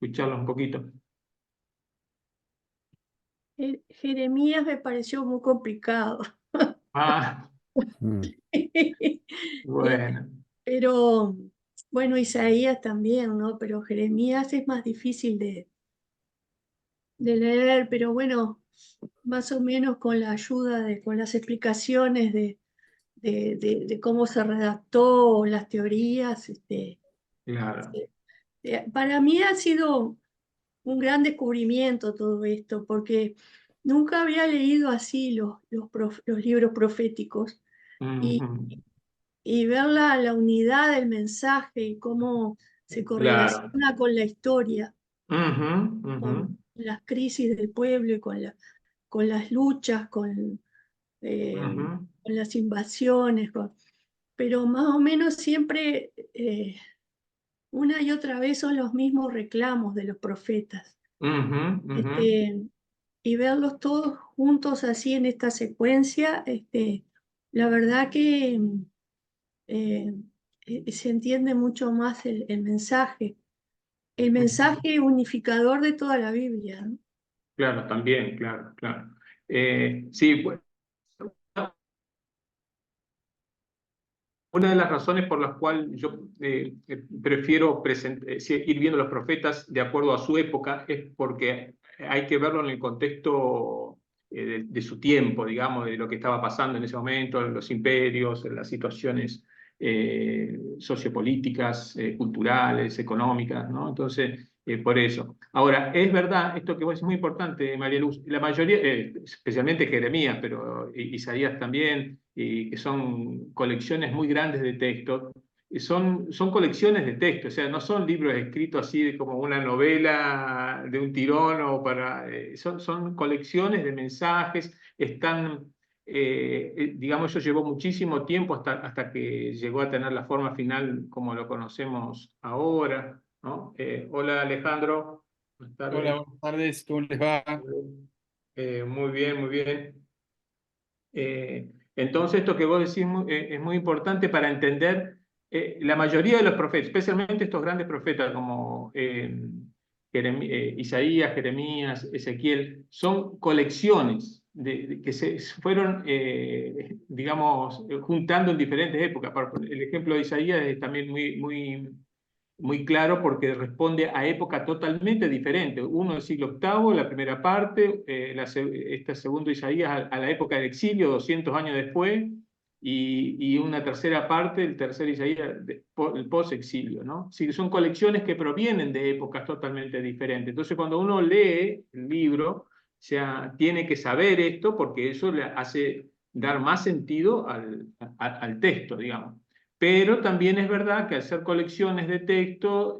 escucharlos un poquito. Jeremías me pareció muy complicado. Ah, Mm. bueno. Pero, bueno, Isaías también, ¿no? Pero Jeremías es más difícil de leer, pero bueno, más o menos con la ayuda con las explicaciones de cómo se redactó las teorías, Claro. para mí ha sido un gran descubrimiento todo esto, porque nunca había leído así los libros proféticos y, Ujú. y ver la unidad del mensaje y cómo se Claro. correlaciona con la historia, Ujú, ujú, con las crisis del pueblo y con las luchas, eh, ujú, con las invasiones, pero más o menos siempre una y otra vez son los mismos reclamos de los profetas. ujú, ujú. Este, y verlos todos juntos así en esta secuencia, la verdad que eh, se entiende mucho más el mensaje unificador de toda la Biblia, ¿no? Claro, también, claro, claro. Sí, pues, una de las razones por las cuales yo prefiero ir viendo los profetas de acuerdo a su época es porque hay que verlo en el contexto de su tiempo, digamos, de lo que estaba pasando en ese momento, en los imperios, en las situaciones sociopolíticas, culturales, económicas, ¿no? Entonces, por eso. Ahora, es verdad, esto que vos es muy importante, María Luz, la mayoría, especialmente Jeremías, pero Isaías también, que son colecciones muy grandes de textos, son colecciones de textos, o sea, no son libros escritos así como una novela de un tirón o son colecciones de mensajes, digamos, eso llevó muchísimo tiempo hasta que llegó a tener la forma final como lo conocemos ahora, ¿no? Hola Alejandro, buenas Hola, tardes. buenas tardes, ¿cómo les va? Muy bien, muy bien. Entonces, esto que vos decís es muy importante para entender la mayoría de los profetas, especialmente estos grandes profetas como Isaías, Jeremías, Ezequiel, son colecciones que se fueron, digamos, juntando en diferentes épocas. El ejemplo de Isaías es también muy claro porque responde a época totalmente diferente. Uno del siglo octavo, la primera parte, este segundo Isaías a la época del exilio, 200 años después, y una tercera parte, el tercer Isaías, el post-exilio, ¿no? Sí, son colecciones que provienen de épocas totalmente diferentes. Entonces, cuando uno lee el libro, o sea, tiene que saber esto porque eso le hace dar más sentido al texto, digamos. Pero también es verdad que al ser colecciones de texto,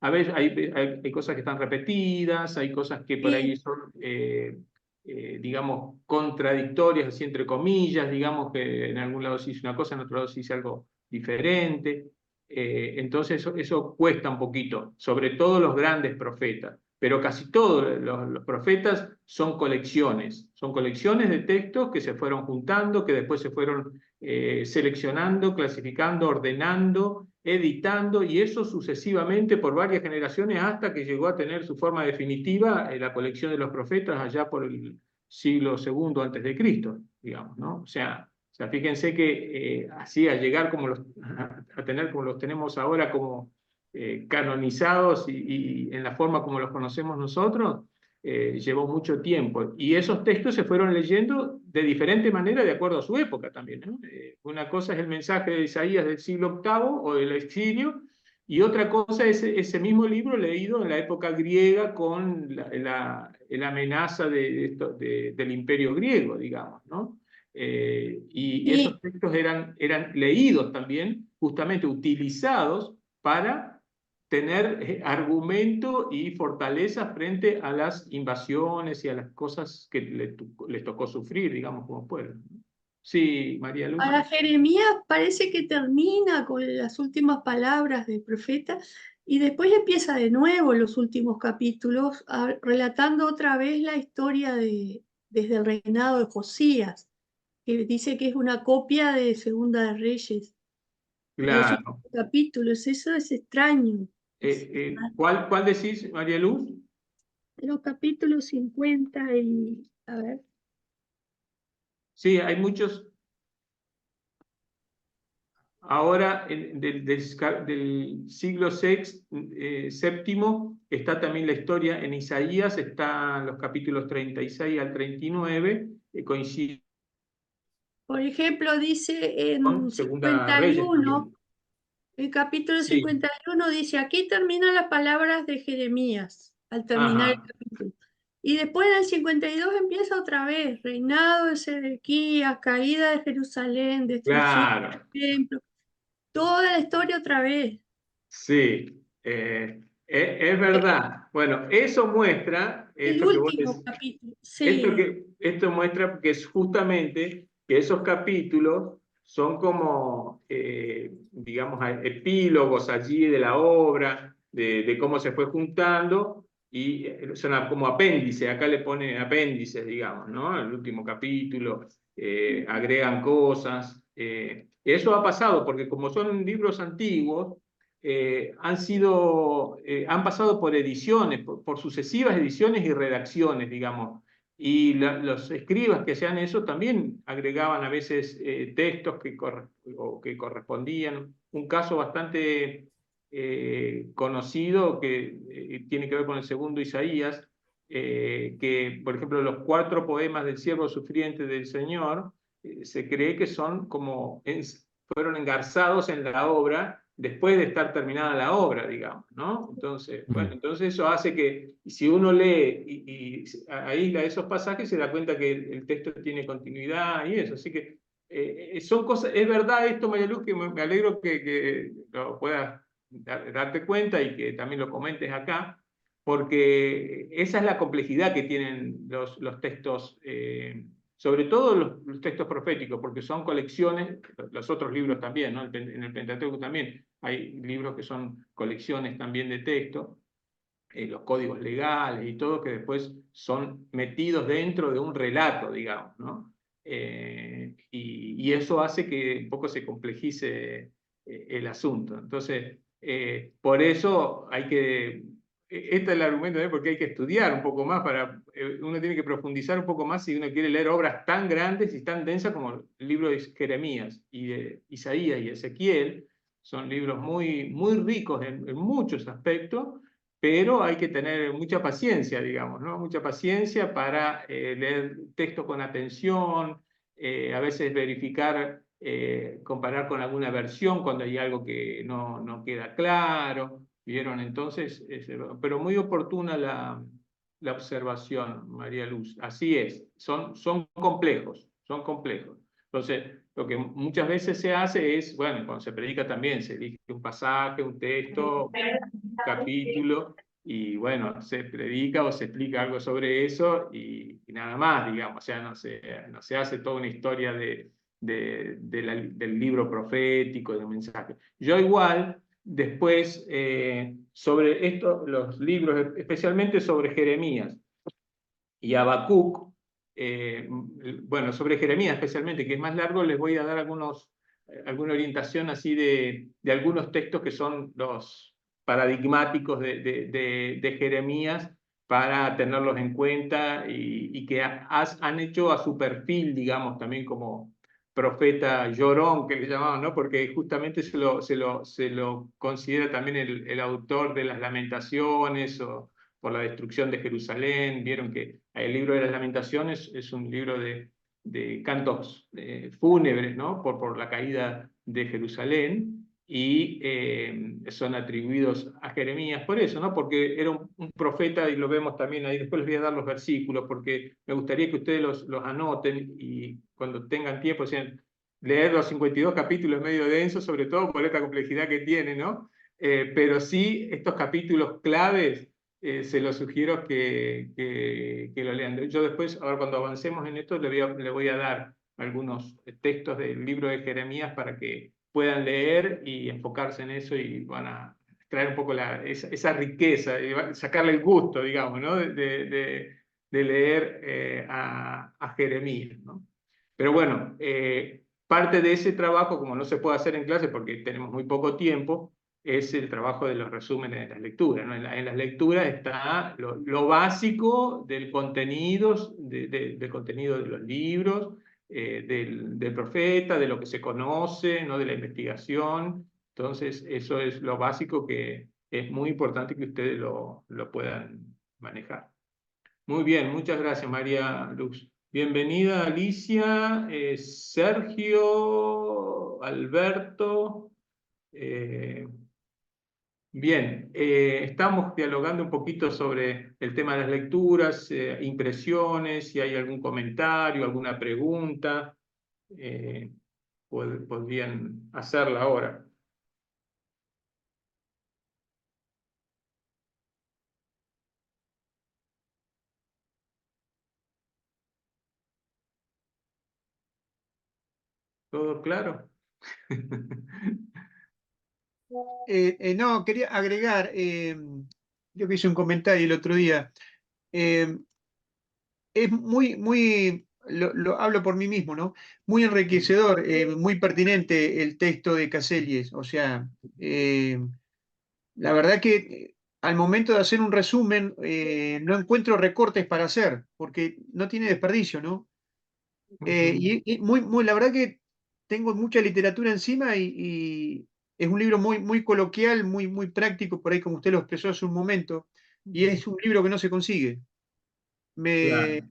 a veces hay cosas que están repetidas, hay cosas que por ahí Sí, son, digamos, contradictorias, así entre comillas, digamos que en algún lado se dice una cosa, en otro lado se dice algo diferente. Entonces eso cuesta un poquito, sobre todo los grandes profetas. Pero casi todos los profetas son colecciones de textos que se fueron juntando, que después se fueron seleccionando, clasificando, ordenando, editando, y eso sucesivamente por varias generaciones hasta que llegó a tener su forma definitiva la colección de los profetas allá por el siglo segundo antes de Cristo, digamos, ¿no? O sea fíjense que así a llegar a tener como los tenemos ahora como canonizados y en la forma como los conocemos nosotros, llevó mucho tiempo. Y esos textos se fueron leyendo de diferente manera de acuerdo a su época también, ¿no? Una cosa es el mensaje de Isaías del siglo octavo o del exilio, y otra cosa es ese mismo libro leído en la época griega con la amenaza del imperio griego, digamos, ¿no? Y sí. esos textos eran leídos también, justamente utilizados para tener argumento y fortaleza frente a las invasiones y a las cosas que les tocó sufrir, digamos, como pueblo. Sí, María Luz. Para Jeremías parece que termina con las últimas palabras del profeta y después empieza de nuevo los últimos capítulos, relatando otra vez la historia desde el reinado de Josías, que dice que es una copia de Segunda de Reyes. Los últimos Claro. capítulos, eso es extraño. ¿Cuál decís, María Luz? Los capítulos 50 y, a ver, Sí, hay muchos. Ahora, del siglo VII, está también la historia en Isaías, están los capítulos 36 al 39, coincide por ejemplo, dice con en Segunda Reyes también. 51, el capítulo Sí, 51 dice, aquí terminan las palabras de Jeremías, al terminar el ajá, capítulo. Y después en el 52 empieza otra vez, reinado de Sedequías, caída de Jerusalén, destrucción claro, del templo, toda la historia otra vez. sí, es verdad. Bueno, eso muestra, El esto que vos último decís, capítulo, sí, esto muestra que es justamente que esos capítulos son como, digamos, epílogos allí de la obra, de cómo se fue juntando, y son como apéndices, acá le ponen apéndices, digamos, ¿no? El último capítulo, agregan cosas. Eso ha pasado porque como son libros antiguos, han pasado por ediciones, por sucesivas ediciones y redacciones, digamos. Y los escribas que hacían eso también agregaban a veces textos que correspondían. Un caso bastante conocido que tiene que ver con el segundo Isaías, que por ejemplo los 4 poemas del siervo sufriente del Señor se cree que son como fueron engarzados en la obra después de estar terminada la obra, digamos, ¿no? Entonces, bueno, entonces eso hace que si uno lee y aísla esos pasajes, se da cuenta que el texto tiene continuidad y eso. Así que son cosas, es verdad esto, María Luz, que me alegro que lo puedas darte cuenta y que también lo comentes acá, porque esa es la complejidad que tienen los textos, sobre todo los textos proféticos, porque son colecciones, los otros libros también, ¿no? En el Pentateuco también hay libros que son colecciones también de texto, los códigos legales y todo, que después son metidos dentro de un relato, digamos, ¿no? Y eso hace que un poco se complejice el asunto. Entonces, por eso hay que, este es el argumento, ¿eh? Porque hay que estudiar un poco más, uno tiene que profundizar un poco más si uno quiere leer obras tan grandes y tan densas como el libro de Jeremías y de Isaías y Ezequiel. Son libros muy, muy ricos en muchos aspectos, pero hay que tener mucha paciencia, digamos, ¿no? Mucha paciencia para leer texto con atención, a veces verificar, comparar con alguna versión cuando hay algo que no queda claro, ¿vieron? Entonces, pero muy oportuna la observación, María Luz. Así es, son complejos, son complejos. Entonces, lo que muchas veces se hace es, bueno, cuando se predica también se elige un pasaje, un texto, capítulo, y bueno, se predica o se explica algo sobre eso y nada más, digamos, o sea, no se hace toda una historia del libro profético, del mensaje. Yo igual, después, sobre esto, los libros, especialmente sobre Jeremías y Habacuc, bueno, sobre Jeremías especialmente, que es más largo, les voy a dar alguna orientación así de algunos textos que son los paradigmáticos de Jeremías para tenerlos en cuenta y que han hecho a su perfil, digamos, también como profeta llorón, que le llamaban, ¿no? Porque justamente se lo considera también el autor de las lamentaciones o por la destrucción de Jerusalén. Vieron que el libro de las Lamentaciones es un libro de cantos fúnebres, ¿no? Por la caída de Jerusalén, y son atribuidos a Jeremías por eso, ¿no? Porque era un profeta, y lo vemos también ahí. Después les voy a dar los versículos, porque me gustaría que ustedes los anoten y cuando tengan tiempo, sean, leer los 52 capítulos es medio denso, sobre todo por esta complejidad que tiene, ¿no? Pero sí, estos capítulos claves se los sugiero que lo lean. Yo después, ahora cuando avancemos en esto, le voy a dar algunos textos del libro de Jeremías para que puedan leer y enfocarse en eso y van a traer un poco esa riqueza, y sacarle el gusto, digamos, ¿no? de leer a Jeremías, ¿no? Pero bueno, parte de ese trabajo, como no se puede hacer en clase porque tenemos muy poco tiempo, es el trabajo de los resúmenes de las lecturas, ¿no? En las lecturas está lo básico del contenido, del contenido de los libros, del profeta, de lo que se conoce, ¿no? De la investigación. Entonces, eso es lo básico que es muy importante que ustedes lo puedan manejar. Muy bien, muchas gracias, María Luz. Bienvenida, Alicia, Sergio, Alberto. Bien, estamos dialogando un poquito sobre el tema de las lecturas, impresiones, si hay algún comentario, alguna pregunta, eh, podrían hacerla ahora. ¿Todo claro? No, quería agregar, yo que hice un comentario el otro día, eh, es hablo por mí mismo, ¿no? Muy enriquecedor, muy pertinente el texto de Caselies, o sea, la verdad que al momento de hacer un resumen no encuentro recortes para hacer, porque no tiene desperdicio, ¿no? La verdad que tengo mucha literatura encima y es un libro muy coloquial, muy práctico, por ahí como usted lo expresó hace un momento, y es un libro que no se consigue. Me, Claro.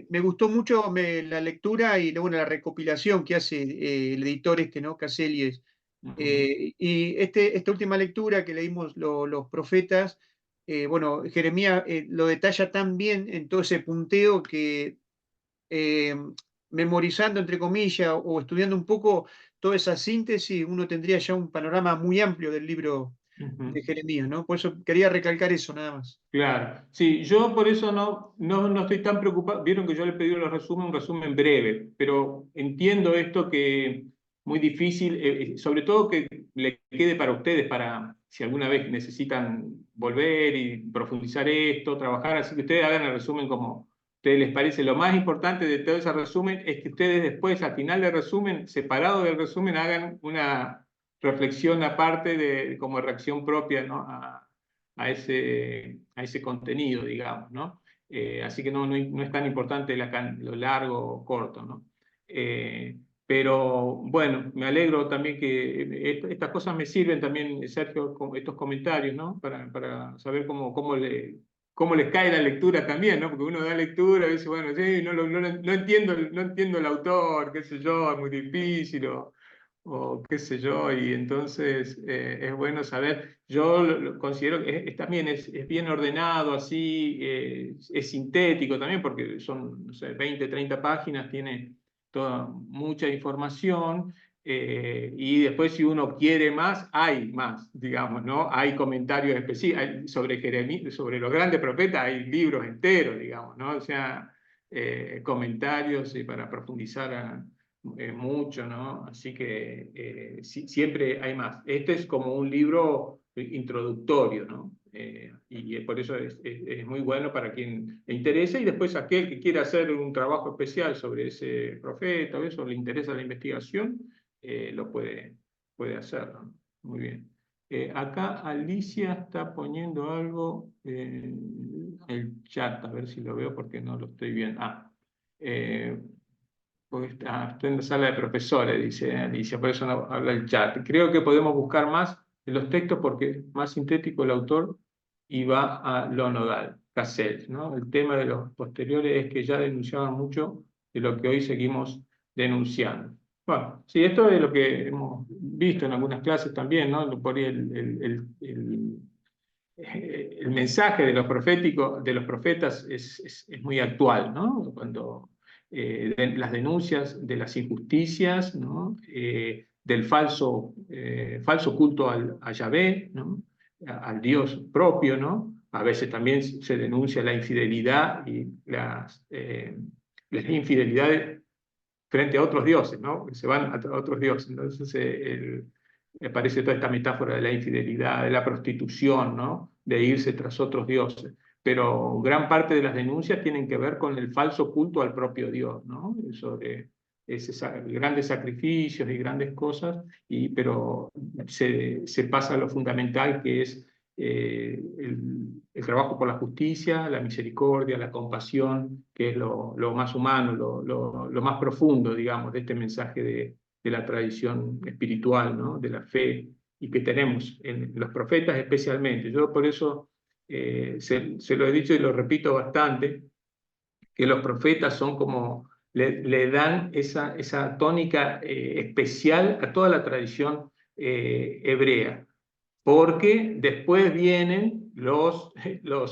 me gustó mucho la lectura y bueno, la recopilación que hace el editor ¿no? Caselies. Y esta última lectura que leímos los profetas, bueno, Jeremías lo detalla tan bien en todo ese punteo que eh, memorizando, entre comillas, o estudiando un poco toda esa síntesis, uno tendría ya un panorama muy amplio del libro de Jeremías, ¿no? Por eso quería recalcar eso nada más. Claro, sí, yo por eso no estoy tan preocupado. Vieron que yo le pedí un resumen breve, pero entiendo esto que muy difícil, sobre todo que le quede para ustedes, para si alguna vez necesitan volver y profundizar esto, trabajar, así que ustedes hagan el resumen como a ustedes les parece. Lo más importante de todo ese resumen es que ustedes después, al final del resumen, separado del resumen, hagan una reflexión aparte como reacción propia, ¿no? A ese contenido, digamos, ¿no? Así que no es tan importante lo largo o corto, ¿no? Pero bueno, me alegro también que estas cosas me sirven también, Sergio, con estos comentarios, ¿no? Para saber cómo les cae la lectura también, ¿no? Porque uno da lectura y dice, bueno, sí, no entiendo el autor, qué sé yo, es muy difícil, o qué sé yo, y entonces es bueno saber. Yo lo considero que también es bien ordenado, así, es sintético también, porque son, no sé, 20, 30 páginas, tiene toda mucha información, y después si uno quiere más, hay más, digamos, ¿no? Hay comentarios específicos sobre Jeremías, sobre los grandes profetas, hay libros enteros, digamos, ¿no? O sea, comentarios para profundizar mucho, ¿no? Así que siempre hay más. Este es como un libro introductorio, ¿no? Y por eso es muy bueno para quien le interesa y después aquel que quiera hacer un trabajo especial sobre ese profeta o eso, le interesa la investigación, lo puede hacer, ¿no? Muy bien. Acá Alicia está poniendo algo en el chat, a ver si lo veo porque no lo estoy viendo. Porque está en la sala de profesores, dice Alicia, por eso no habla el chat. Creo que podemos buscar más en los textos porque es más sintético el autor y va a lo nodal, Cassell, ¿no? El tema de los posteriores es que ya denunciaban mucho de lo que hoy seguimos denunciando. Bueno, sí, esto es lo que hemos visto en algunas clases también, ¿no? Por ahí el mensaje de de los profetas es muy actual, ¿no? Cuando las denuncias de las injusticias, ¿no? Del falso culto a Yahvé, ¿no? Al Dios propio, ¿no? A veces también se denuncia la infidelidad y las infidelidades frente a otros dioses, ¿no? Se van a otros dioses. Entonces aparece toda esta metáfora de la infidelidad, de la prostitución, ¿no? De irse tras otros dioses. Pero gran parte de las denuncias tienen que ver con el falso culto al propio Dios, ¿no? Sobre grandes sacrificios y grandes cosas, pero se pasa a lo fundamental, que es el trabajo por la justicia, la misericordia, la compasión, que es lo más humano, lo más profundo, digamos, de este mensaje de la tradición espiritual, ¿no? De la fe, y que tenemos en los profetas especialmente. Yo por eso se lo he dicho y lo repito bastante, que los profetas son como, le dan esa tónica especial a toda la tradición hebrea, porque después vienen los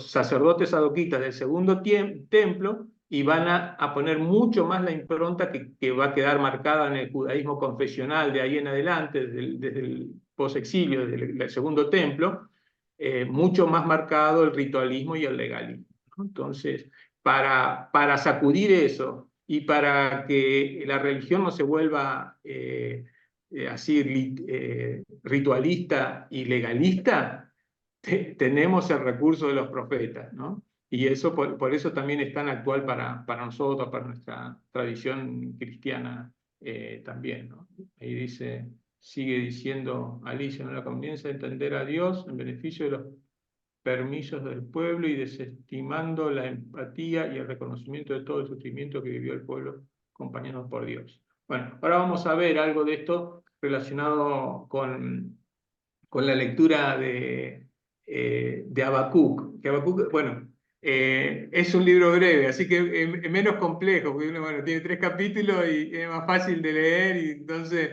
sacerdotes sadoquitas del segundo templo y van a poner mucho más la impronta que va a quedar marcada en el judaísmo confesional de ahí en adelante, desde el posexilio, desde el segundo templo, mucho más marcado el ritualismo y el legalismo, ¿no? Entonces, para sacudir eso y para que la religión no se vuelva así ritualista y legalista, tenemos el recurso de los profetas, ¿no? Y eso por eso también es tan actual para nosotros, para nuestra tradición cristiana también, ¿no? Ahí dice, sigue diciendo Alicia, ¿no? La conveniencia de entender a Dios en beneficio de los permisos del pueblo y desestimando la empatía y el reconocimiento de todo el sufrimiento que vivió el pueblo acompañado por Dios. Bueno, ahora vamos a ver algo de esto relacionado con la lectura de Habacuc. Que Habacuc, bueno, es un libro breve, así que es menos complejo, porque bueno, tiene 3 capítulos y es más fácil de leer, y entonces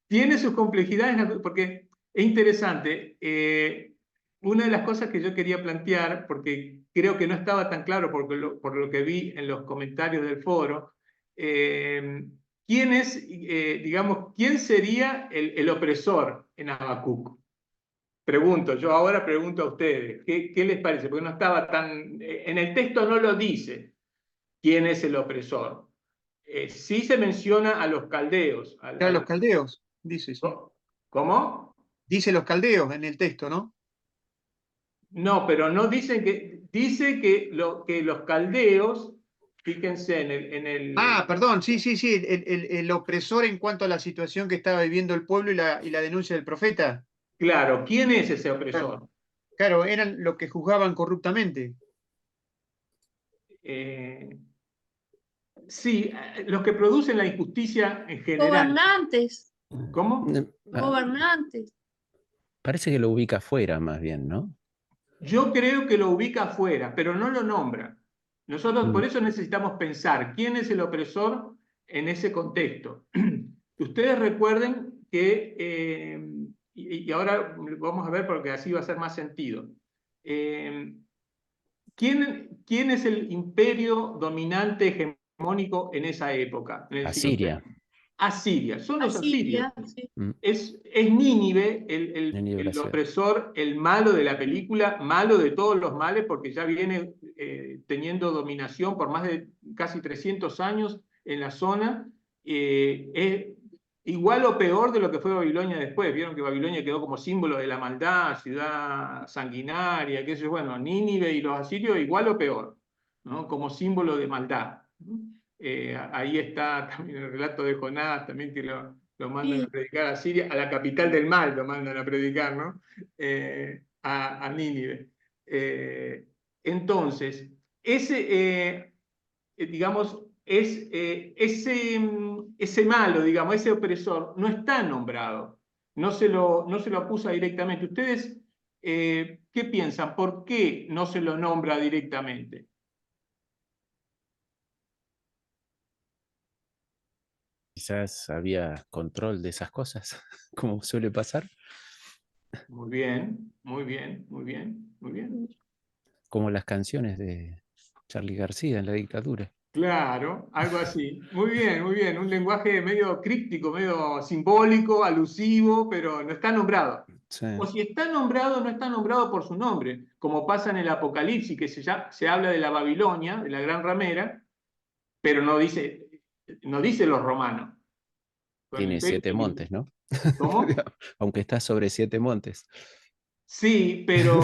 tiene sus complejidades, porque es interesante. Una de las cosas que yo quería plantear, porque creo que no estaba tan claro por lo que vi en los comentarios del foro, ¿quién sería el opresor en Habacuc? Yo ahora pregunto a ustedes, ¿qué les parece? Porque no estaba en el texto no lo dice quién es el opresor. Sí se menciona a los caldeos. Claro, los caldeos, dice, sí. ¿Cómo? Dice los caldeos en el texto, ¿no? No, pero no dicen dice que los caldeos, fíjense Ah, perdón, sí, sí, sí, el opresor en cuanto a la situación que estaba viviendo el pueblo y la denuncia del profeta. claro, ¿quién es ese Claro, opresor? claro, eran los que juzgaban corruptamente. Eh, sí, los que producen la injusticia en general. Gobernantes, ¿Cómo? gobernantes. Parece que lo ubica afuera más bien, ¿no? Yo creo que lo ubica afuera, pero no lo nombra. Nosotros por Mm. eso necesitamos pensar quién es el opresor en ese contexto. Ustedes recuerden que, y ahora vamos a ver porque así va a ser más sentido, ¿quién es el imperio dominante hegemónico en esa época? En el siglo Asiria. III. Asiria, son los asirios. Asiria, sí. Mm. Es Nínive Nínive la el ciudad. opresor, el malo de la película, malo de todos los males, porque ya viene teniendo dominación por más de casi 300 años en la zona. Es igual o peor de lo que fue Babilonia después. Vieron que Babilonia quedó como símbolo de la maldad, ciudad sanguinaria, qué sé yo. Bueno, Nínive y los asirios igual o peor, ¿no? Como símbolo de maldad, ¿no? Ahí está también el relato de Jonás, también que lo mandan Sí. a predicar a Siria, a la capital del mal lo mandan a predicar, ¿no? A Nínive. Entonces, digamos, ese malo, digamos, ese opresor, no está nombrado, no se lo acusa directamente. ¿Ustedes qué piensan? ¿Por qué no se lo nombra directamente? Quizás había control de esas cosas, como suele pasar, Muy bien, muy bien, muy bien, muy bien. como las canciones de Charly García en la dictadura. Claro, algo así. Muy bien, muy bien. Un lenguaje medio críptico, medio simbólico, alusivo, pero no está nombrado. Sí. O si está nombrado, no está nombrado por su nombre, como pasa en el Apocalipsis, que se habla de la Babilonia, de la gran ramera, pero no dice los romanos. Con el Tiene imperio 7 montes, ¿no? ¿Cómo? Aunque está sobre 7 montes. Sí, pero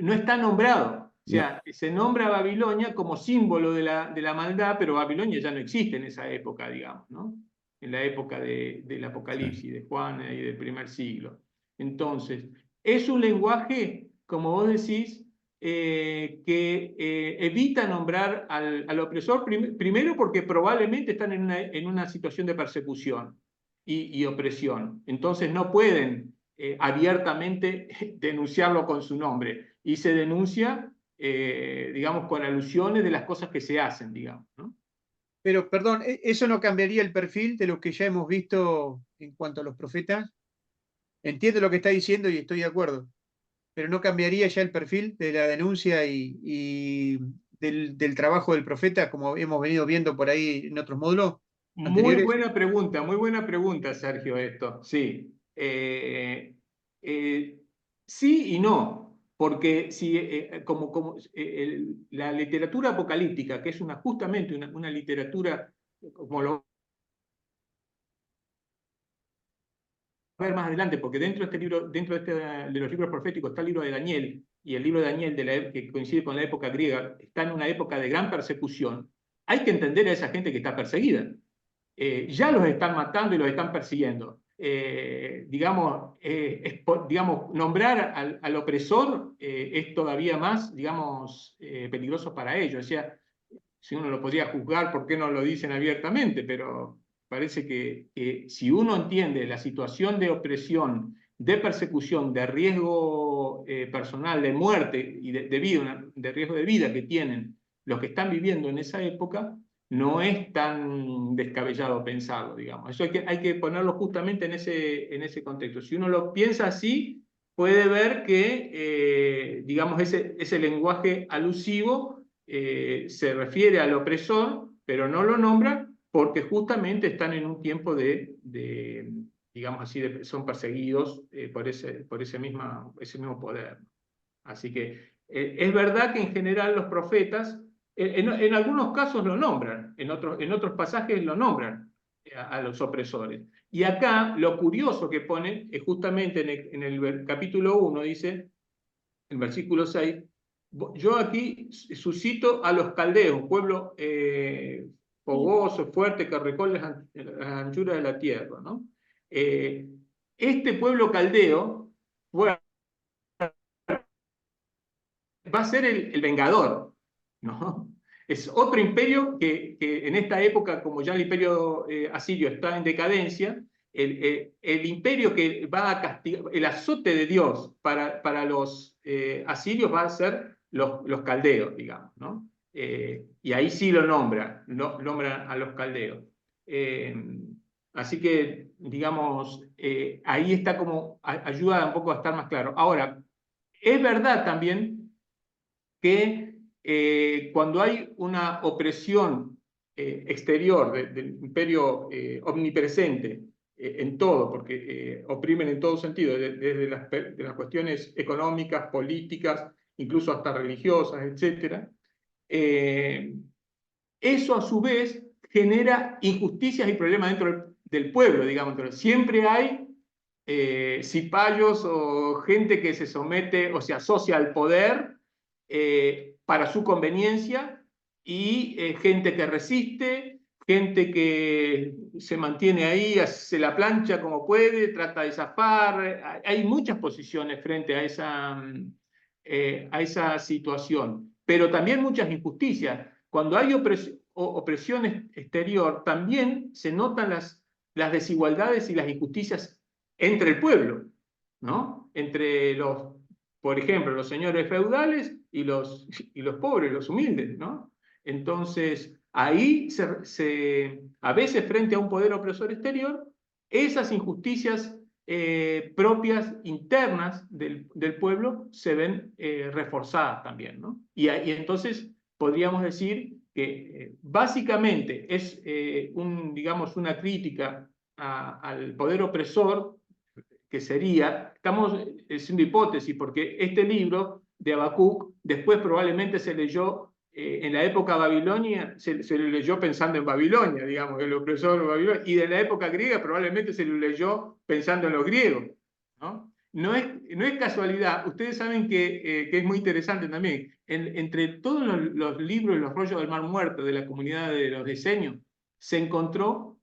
no está nombrado. O sea, se nombra a Babilonia como símbolo de la maldad, pero Babilonia ya no existe en esa época, digamos, ¿no? En la época del Apocalipsis, de Juan y del primer siglo. Entonces, es un lenguaje, como vos decís, que evita nombrar al opresor, primero porque probablemente están en una situación de persecución y opresión. Entonces no pueden abiertamente denunciarlo con su nombre. Y se denuncia, digamos, con alusiones de las cosas que se hacen, digamos, ¿no? Pero, perdón, ¿eso no cambiaría el perfil de lo que ya hemos visto en cuanto a los profetas? Entiendo lo que está diciendo y estoy de acuerdo, pero ¿no cambiaría ya el perfil de la denuncia y del trabajo del profeta, como hemos venido viendo por ahí en otros módulos anteriores? Muy buena pregunta, Sergio, esto. Sí. Sí y no, porque si, la literatura apocalíptica, que es justamente una literatura, como lo ver más adelante, porque dentro de este libro, de los libros proféticos está el libro de Daniel, y el libro de Daniel, que coincide con la época griega, está en una época de gran persecución. Hay que entender a esa gente que está perseguida. Ya los están matando y los están persiguiendo. Digamos, nombrar al opresor es todavía más, digamos, peligroso para ellos. O sea, si uno lo podría juzgar, ¿por qué no lo dicen abiertamente? Pero parece que si uno entiende la situación de opresión, de persecución, de riesgo personal, de muerte y de vida, de riesgo de vida que tienen los que están viviendo en esa época, no es tan descabellado pensarlo, digamos. Eso hay que ponerlo justamente en ese contexto. Si uno lo piensa así, puede ver que, digamos, ese lenguaje alusivo se refiere al opresor, pero no lo nombra porque justamente están en un tiempo digamos así, son perseguidos por ese mismo poder. Así que es verdad que en general los profetas, en algunos casos lo nombran, en otros pasajes lo nombran a los opresores. Y acá lo curioso que pone es justamente en el capítulo 1, dice, en versículo 6, yo aquí suscito a los caldeos, un pueblo fogoso, fuerte, que recorre las anchuras de la tierra, ¿no? Este pueblo caldeo fue va a ser el vengador, ¿no? Es otro imperio que en esta época, como ya el imperio asirio está en decadencia, el imperio que va a castigar, el azote de Dios para los asirios va a ser los caldeos, digamos, ¿no? Y ahí sí lo nombra a los caldeos. Así que, digamos, ahí está como, ayuda un poco a estar más claro. Ahora, es verdad también que cuando hay una opresión exterior del imperio omnipresente en todo, porque oprimen en todo sentido, desde de las cuestiones económicas, políticas, incluso hasta religiosas, etc., eso a su vez genera injusticias y problemas dentro del pueblo, digamos. Entonces, siempre hay cipayos o gente que se somete o se asocia al poder para su conveniencia y gente que resiste, gente que se mantiene ahí, hace la plancha como puede, trata de zafar. Hay muchas posiciones frente a esa situación, pero también muchas injusticias. Cuando hay opresión exterior, también se notan las desigualdades y las injusticias entre el pueblo, ¿no? Entre por ejemplo, los señores feudales y los pobres, los humildes, ¿no? Entonces, ahí a veces frente a un poder opresor exterior, esas injusticias propias, internas del pueblo, se ven reforzadas también, ¿no? Y entonces podríamos decir que básicamente es digamos, una crítica al poder opresor, que sería, estamos haciendo hipótesis, porque este libro de Habacuc después probablemente se leyó en la época babilonia, se lo leyó pensando en Babilonia, digamos, el opresor de Babilonia, y de la época griega probablemente se lo leyó pensando en los griegos, ¿no? no es casualidad. Ustedes saben que es muy interesante también. Entre todos los libros y los rollos del Mar Muerto de la comunidad de los diseños, se encontró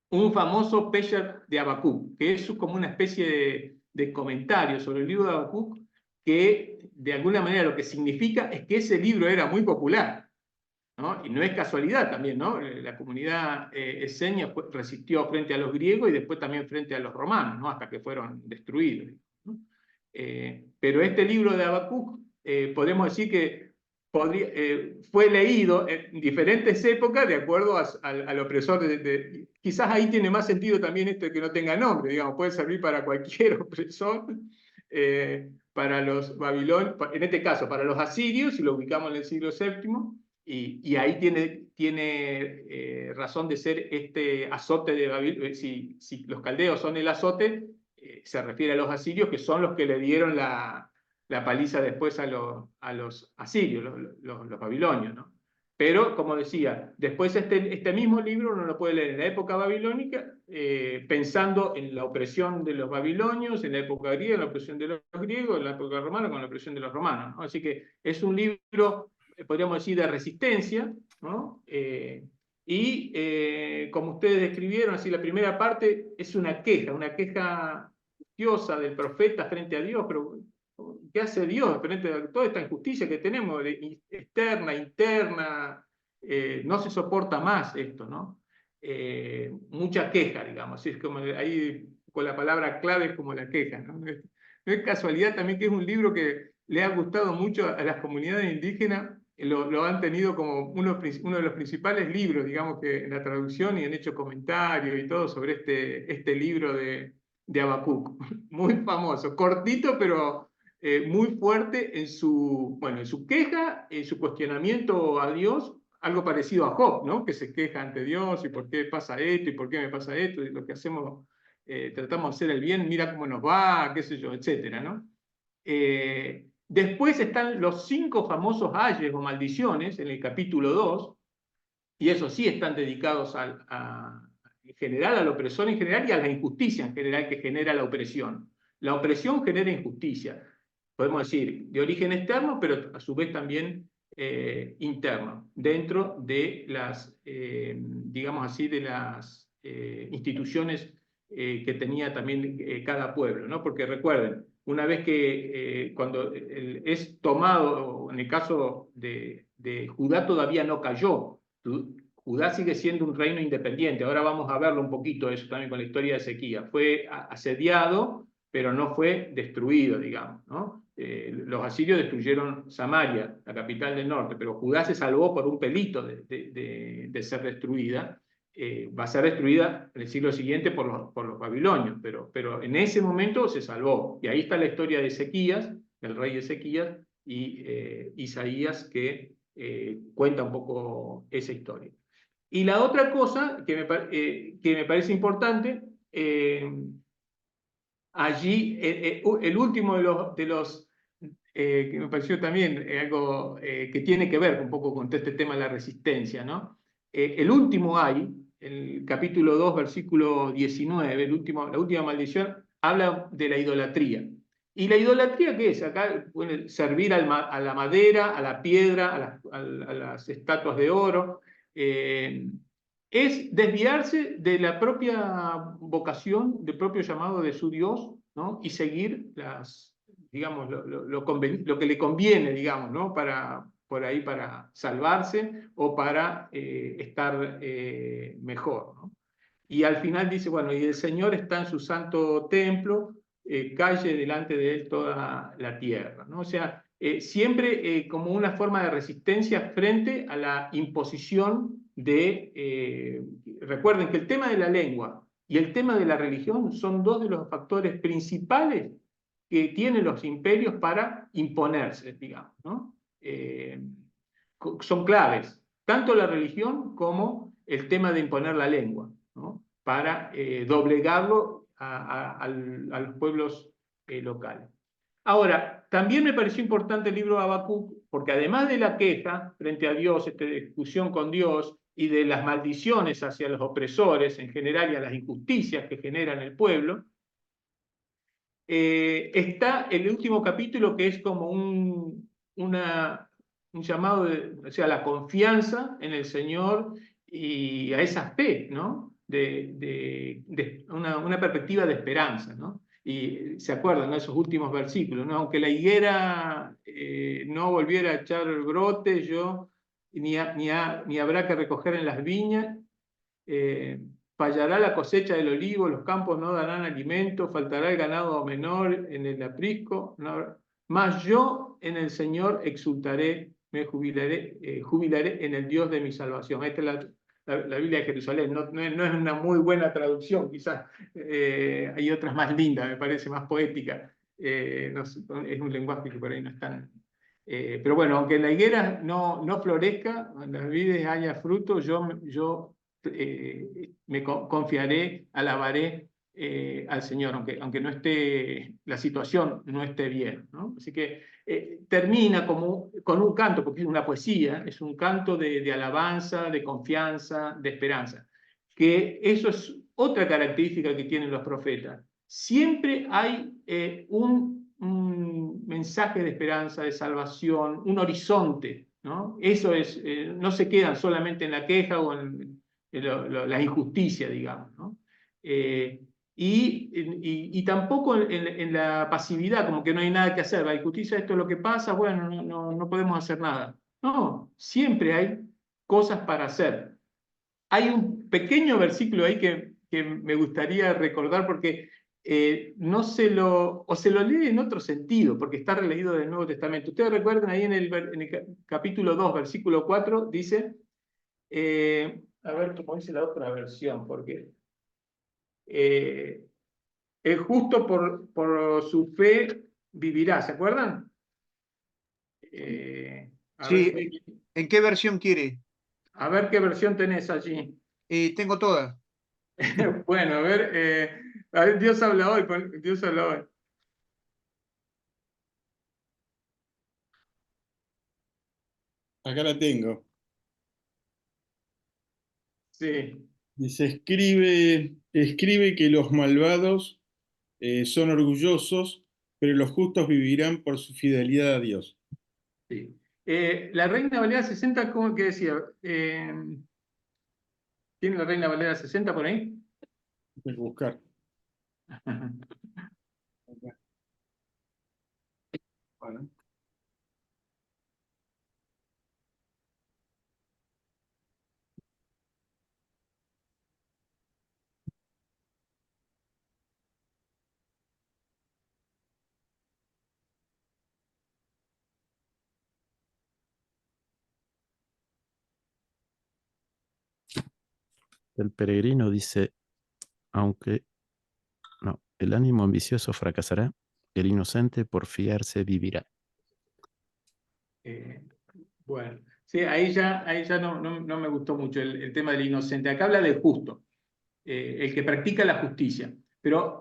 un famoso Pesher de Habacuc, que es como una especie de comentario sobre el libro de Habacuc, que de alguna manera lo que significa es que ese libro era muy popular, ¿no? Y no es casualidad también, ¿no? La comunidad esenia resistió frente a los griegos y después también frente a los romanos, ¿no? Hasta que fueron destruidos, ¿no? Pero este libro de Habacuc, podemos decir que fue leído en diferentes épocas de acuerdo al opresor. Quizás ahí tiene más sentido también esto de que no tenga nombre, digamos, puede servir para cualquier opresor, para los babilonios, en este caso para los asirios, si lo ubicamos en el siglo VII, y ahí tiene razón de ser este azote de Babilonia. Si los caldeos son el azote, se refiere a los asirios, que son los que le dieron la paliza después a los asirios, los babilonios, ¿no? Pero, como decía, después este mismo libro uno lo puede leer en la época babilónica, pensando en la opresión de los babilonios, en la época griega, en la opresión de los griegos, en la época romana, con la opresión de los romanos, ¿no? Así que es un libro, podríamos decir, de resistencia, ¿no? Como ustedes describieron, así la primera parte es una queja angustiosa del profeta frente a Dios, pero ¿qué hace Dios frente a toda esta injusticia que tenemos, externa, interna? No se soporta más esto, ¿no? Mucha queja, digamos, es como ahí con la palabra clave es como la queja, ¿no? No es casualidad también que es un libro que le ha gustado mucho a las comunidades indígenas, lo han tenido como uno de los principales libros, digamos, que en la traducción, y han hecho comentarios y todo sobre este libro de Habacuc, muy famoso, cortito, pero muy fuerte en su queja, en su cuestionamiento a Dios, algo parecido a Job, ¿no? Que se queja ante Dios y por qué pasa esto y por qué me pasa esto, y lo que hacemos, tratamos de hacer el bien, mira cómo nos va, qué sé yo, etcétera, ¿no? Después están los 5 famosos ayes o maldiciones en el capítulo 2, y esos sí están dedicados en general al opresor en general y a la injusticia en general que genera la opresión. La opresión genera injusticia, podemos decir, de origen externo, pero a su vez también interno, dentro de las, digamos así, de las instituciones que tenía también cada pueblo, ¿no? Porque recuerden, una vez que cuando es tomado, en el caso de Judá todavía no cayó, Judá sigue siendo un reino independiente, ahora vamos a verlo un poquito eso también con la historia de Ezequías, fue asediado, pero no fue destruido, digamos, ¿no? Los asirios destruyeron Samaria, la capital del norte, pero Judá se salvó por un pelito de ser destruida. Va a ser destruida en el siglo siguiente por los babilonios, pero en ese momento se salvó. Y ahí está la historia de Ezequías, el rey Ezequías, y Isaías, que cuenta un poco esa historia. Y la otra cosa que me parece importante, allí, el último de los que me pareció también algo que tiene que ver un poco con este tema de la resistencia, ¿no? El último ay, el capítulo 2, versículo 19, la última maldición, habla de la idolatría. ¿Y la idolatría qué es? Acá puede servir a la madera, a la piedra, a las estatuas de oro. Es desviarse de la propia vocación, del propio llamado de su Dios, ¿no? Y seguir digamos, lo que le conviene, digamos, ¿no? Por ahí para salvarse o para estar mejor, ¿no? Y al final dice, bueno, y el Señor está en su santo templo, calle delante de él toda la tierra, ¿no? O sea, siempre como una forma de resistencia frente a la imposición recuerden que el tema de la lengua y el tema de la religión son 2 de los factores principales que tienen los imperios para imponerse, digamos, ¿no? Son claves, tanto la religión como el tema de imponer la lengua, ¿no? Para doblegarlo a los pueblos locales. Ahora, también me pareció importante el libro de Habacuc, porque además de la queja frente a Dios, esta discusión con Dios, y de las maldiciones hacia los opresores en general y a las injusticias que generan el pueblo, está el último capítulo que es como un llamado, o sea, la confianza en el Señor y a esa fe, ¿no? De una perspectiva de esperanza, ¿no? Y se acuerdan, ¿no? Esos últimos versículos, ¿no? Aunque la higuera no volviera a echar brote, ni habrá que recoger en las viñas, fallará la cosecha del olivo, los campos no darán alimento, faltará el ganado menor en el aprisco, mas yo en el Señor exultaré, me jubilaré en el Dios de mi salvación. Esta es la Biblia de Jerusalén, no es una muy buena traducción, quizás hay otras más lindas, me parece, más poética. No sé, es un lenguaje que por ahí no es tan... pero bueno, aunque en la higuera no florezca, en las vides haya fruto, yo me confiaré, alabaré al Señor, aunque no esté, la situación no esté bien, ¿no? Así que termina con un canto, porque es una poesía, es un canto de alabanza, de confianza, de esperanza. Que eso es otra característica que tienen los profetas. Siempre hay un mensaje de esperanza, de salvación, un horizonte, ¿no? Eso es, no se quedan solamente en la queja o en la injusticia, digamos, ¿no? Y tampoco en la pasividad, como que no hay nada que hacer, la injusticia, esto es lo que pasa, bueno, no podemos hacer nada. No, siempre hay cosas para hacer. Hay un pequeño versículo ahí que me gustaría recordar porque no o se lo lee en otro sentido, porque está releído del Nuevo Testamento. Ustedes recuerdan ahí en el capítulo 2, versículo 4, dice, a ver cómo dice la otra versión, porque el justo por su fe vivirá, ¿se acuerdan? A ver, Sí, ¿en qué versión quiere? a ver qué versión tenés allí. Tengo todas. Bueno, a ver, Dios habla hoy, Dios habla hoy. Acá la tengo. Sí. Dice, escribe que los malvados son orgullosos, pero los justos vivirán por su fidelidad a Dios. Sí. La Reina Valera 60, ¿cómo que decía? ¿Tiene la Reina Valera 60 por ahí? Hay que buscar. Bueno. El peregrino dice, aunque no, el ánimo ambicioso fracasará, el inocente por fiarse vivirá. Bueno, sí, ahí ya no me gustó mucho el tema del inocente. Acá habla del justo, el que practica la justicia. Pero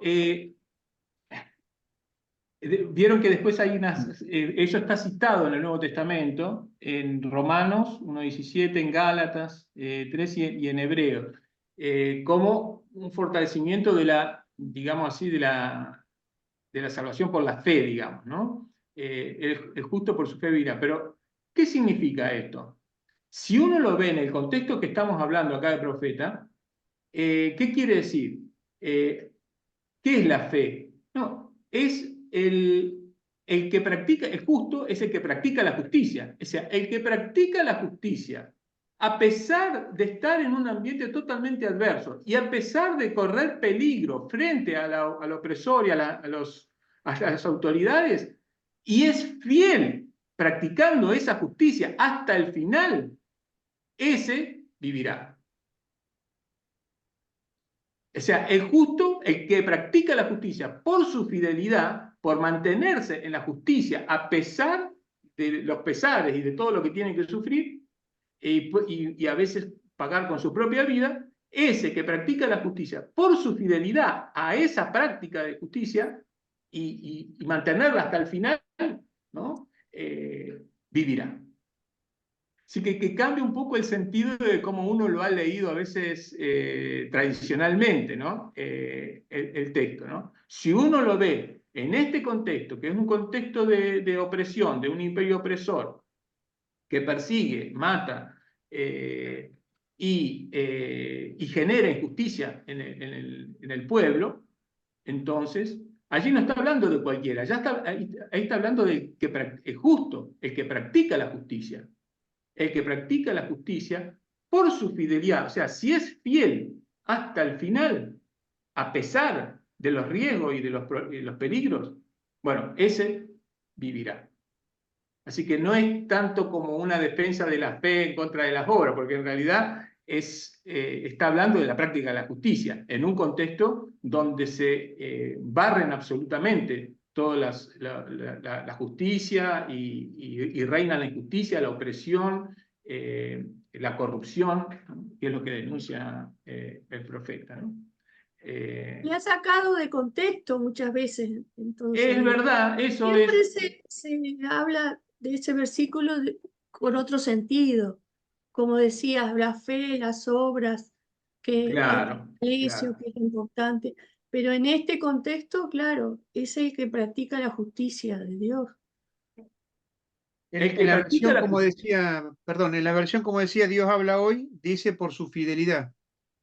vieron que después hay eso está citado en el Nuevo Testamento, en Romanos 1:17, en Gálatas 3 y en Hebreos, como un fortalecimiento digamos así, de la salvación por la fe, digamos, ¿no? El justo por su fe vivirá. Pero, ¿qué significa esto? Si uno lo ve en el contexto que estamos hablando acá de profeta, ¿qué quiere decir? ¿Qué es la fe? No, es el que practica, el justo es el que practica la justicia. O sea, el que practica la justicia, a pesar de estar en un ambiente totalmente adverso y a pesar de correr peligro frente al opresor y a las autoridades, y es fiel practicando esa justicia hasta el final, ese vivirá. O sea, el justo, el que practica la justicia por su fidelidad, por mantenerse en la justicia a pesar de los pesares y de todo lo que tiene que sufrir, y a veces pagar con su propia vida, ese que practica la justicia por su fidelidad a esa práctica de justicia y mantenerla hasta el final, ¿no? Vivirá. Así que cambia un poco el sentido de cómo uno lo ha leído a veces tradicionalmente, ¿no? El texto, ¿no? Si uno lo ve en este contexto, que es un contexto de opresión, de un imperio opresor, que persigue, mata y genera injusticia en el pueblo, entonces, allí no está hablando de cualquiera, ahí está hablando del que es justo, el que practica la justicia. El que practica la justicia por su fidelidad, o sea, si es fiel hasta el final, a pesar de los riesgos y de los peligros, bueno, ese vivirá. Así que no es tanto como una defensa de la fe en contra de las obras, porque en realidad está hablando de la práctica de la justicia, en un contexto donde se barren absolutamente toda la justicia y reina la injusticia, la opresión, la corrupción, que es lo que denuncia el profeta, ¿no? Y ha sacado de contexto muchas veces. Entonces, Es verdad, eso siempre es. se habla de ese versículo con otro sentido. Como decías, la fe, las obras, que Claro, el juicio, claro. que es importante. Pero en este contexto, claro, es el que practica la justicia de Dios. El En que la practica versión, la como justicia. decía, perdón, en la versión, como decía, Dios habla hoy, dice por su fidelidad.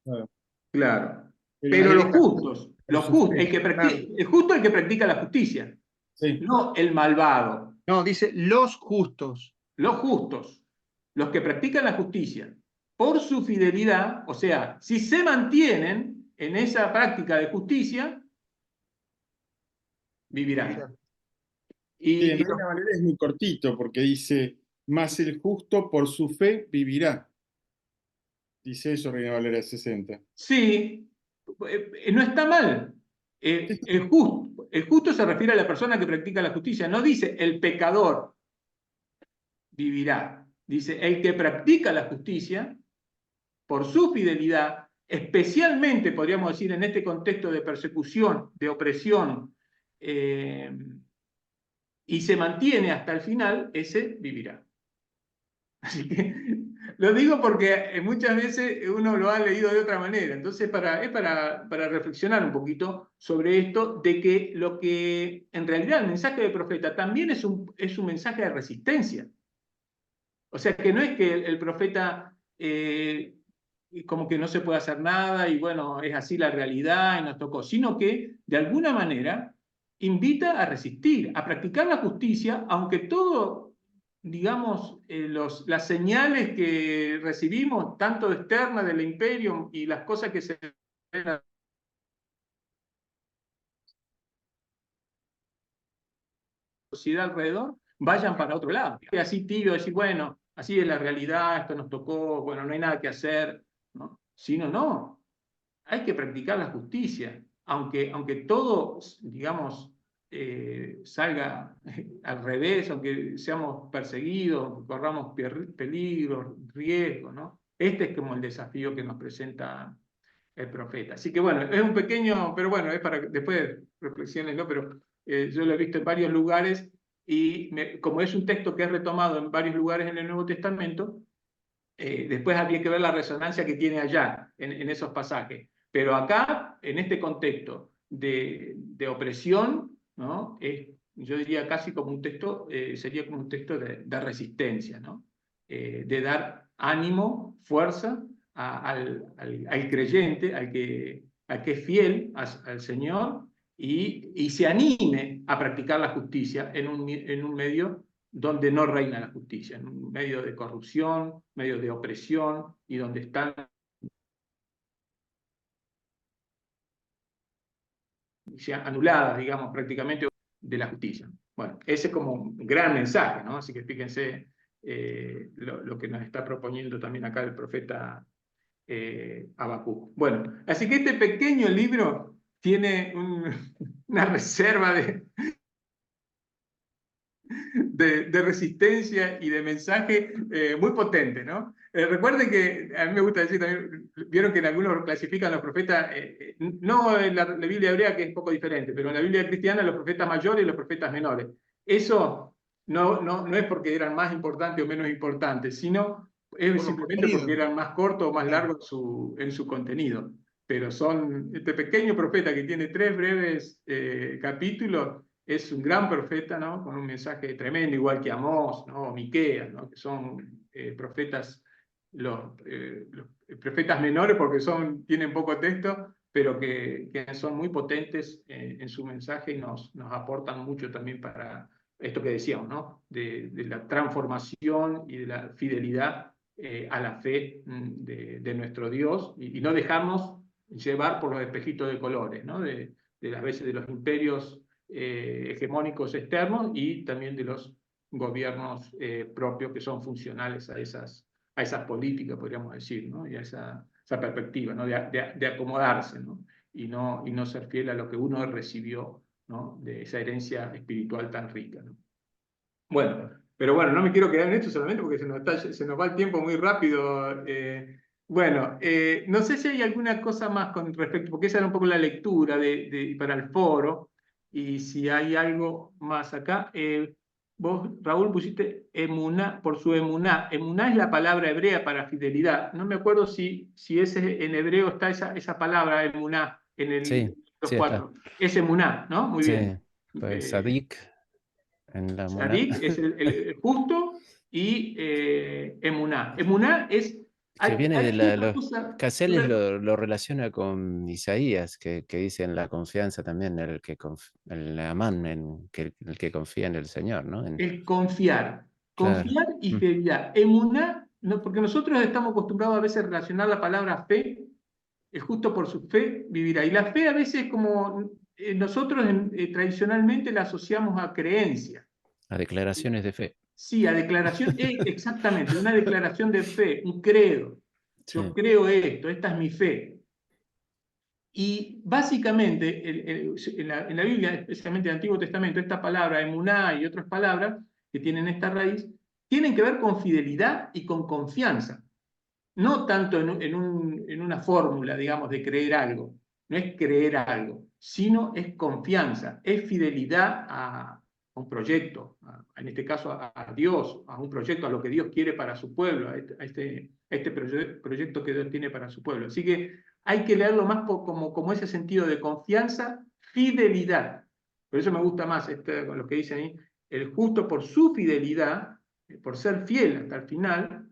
Claro. Claro. Pero Pero Ahí los deja, justos, por su fe. el justo es el que practica la justicia, Sí. no el malvado. no, dice los justos. Los justos, los que practican la justicia, por su fidelidad, o sea, si se mantienen en esa práctica de justicia, vivirán. Sí, en Y Reina Valera es muy cortito porque dice, más el justo por su fe vivirá. Dice eso Reina Valera 60. sí, no está mal. El justo se refiere a la persona que practica la justicia, no dice el pecador vivirá. Dice el que practica la justicia por su fidelidad, especialmente podríamos decir en este contexto de persecución, de opresión, y se mantiene hasta el final, ese vivirá. Así que lo digo porque muchas veces uno lo ha leído de otra manera. Entonces, es para reflexionar un poquito sobre esto, de que lo que en realidad el mensaje del profeta también es un mensaje de resistencia. O sea, que no es que el profeta como que no se puede hacer nada y bueno, es así la realidad y nos tocó, sino que de alguna manera invita a resistir, a practicar la justicia, aunque todo, digamos, las señales que recibimos, tanto externas del imperio y las cosas que se ven en la sociedad alrededor, vayan para otro lado. Y así tibio, decir, bueno, así es la realidad, esto nos tocó, bueno, no hay nada que hacer, ¿no? Sino, no, hay que practicar la justicia, aunque todo, digamos, salga al revés, aunque seamos perseguidos, corramos peligros, riesgos, ¿no? Este es como el desafío que nos presenta el profeta. Así que bueno, es un pequeño, pero bueno, es para después reflexiones, ¿no? Pero yo lo he visto en varios lugares y como es un texto que es retomado en varios lugares en el Nuevo Testamento, después habría que ver la resonancia que tiene allá, en esos pasajes. Pero acá, en este contexto de opresión, ¿no? Yo diría casi como un texto, sería como un texto de resistencia, ¿no? De dar ánimo, fuerza al creyente, al que es fiel al Señor y se anime a practicar la justicia en un medio donde no reina la justicia, en un medio de corrupción, medio de opresión y donde están anuladas, digamos, prácticamente de la justicia. Bueno, ese es como un gran mensaje, ¿no? Así que fíjense lo que nos está proponiendo también acá el profeta Habacuc. Bueno, así que este pequeño libro tiene una reserva de resistencia y de mensaje muy potente, ¿no? Recuerden que a mí me gusta decir también, vieron que en algunos clasifican a los profetas, no en la Biblia hebrea, que es un poco diferente, pero en la Biblia cristiana los profetas mayores y los profetas menores. Eso no es porque eran más importantes o menos importantes, sino es simplemente porque eran más cortos o más largos en su contenido. Pero son este pequeño profeta que tiene 3 breves capítulos, es un gran profeta, ¿no? Con un mensaje tremendo, igual que Amós, ¿no? O Miqueas, ¿no? Que son profetas, los profetas menores porque tienen poco texto, pero que son muy potentes en su mensaje y nos aportan mucho también para esto que decíamos, ¿no? De la transformación y de la fidelidad a la fe de nuestro Dios y no dejarnos llevar por los espejitos de colores, ¿no? De las veces de los imperios hegemónicos externos y también de los gobiernos propios que son funcionales a esas políticas, podríamos decir, ¿no? Y a esa perspectiva, ¿no? De acomodarse, ¿no? Y no ser fiel a lo que uno recibió, ¿no? De esa herencia espiritual tan rica, ¿no? Bueno, pero bueno, no me quiero quedar en esto solamente porque se nos va el tiempo muy rápido. Bueno, no sé si hay alguna cosa más con respecto, porque esa era un poco la lectura para el foro, y si hay algo más acá. Vos, Raúl, pusiste emuná, por su emuná. Emuná es la palabra hebrea para fidelidad. No me acuerdo si en hebreo está esa palabra emuná en Sí, los sí está. 4. Es emuná, ¿no? Muy Sí, bien. pues Sadik en la Muná. Sadik es el justo y emuná. Emuná es... Que viene de una cosa... Caseles lo relaciona con Isaías, que dice en la confianza también, el Amán, el que confía en el Señor, ¿no? El confiar. Claro. Confiar y fidelidad. Emuná, no, porque nosotros estamos acostumbrados a veces a relacionar la palabra fe, el justo por su fe vivirá. Y la fe a veces como nosotros tradicionalmente la asociamos a creencia. A declaraciones de fe. Sí, a declaración, exactamente, una declaración de fe, un credo. Sí. Yo creo esto, esta es mi fe. Y básicamente en la Biblia, especialmente en el Antiguo Testamento, esta palabra emuná y otras palabras que tienen esta raíz, tienen que ver con fidelidad y con confianza. No tanto en una fórmula, digamos, de creer algo. No es creer algo, sino es confianza, es fidelidad a un proyecto, en este caso a Dios, a un proyecto, a lo que Dios quiere para su pueblo, a este proyecto que Dios tiene para su pueblo. Así que hay que leerlo más como ese sentido de confianza, fidelidad. Por eso me gusta más con lo que dice ahí, el justo por su fidelidad, por ser fiel hasta el final.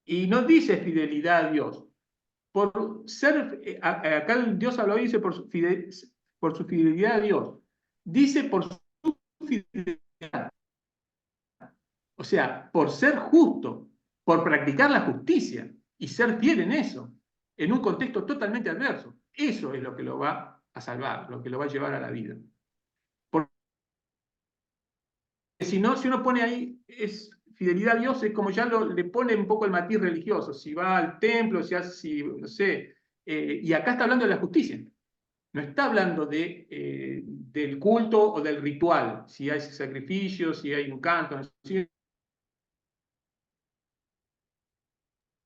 Y no dice fidelidad a Dios. Por ser, acá Dios habló y dice por su fidelidad a Dios. Dice por su fidelidad. O sea, por ser justo, por practicar la justicia y ser fiel en eso, en un contexto totalmente adverso. Eso es lo que lo va a salvar, lo que lo va a llevar a la vida. Porque si no, si uno pone ahí, fidelidad a Dios es como ya le pone un poco el matiz religioso, si va al templo, no sé, y acá está hablando de la justicia, no está hablando del culto o del ritual, si hay sacrificio, si hay un canto, no sé,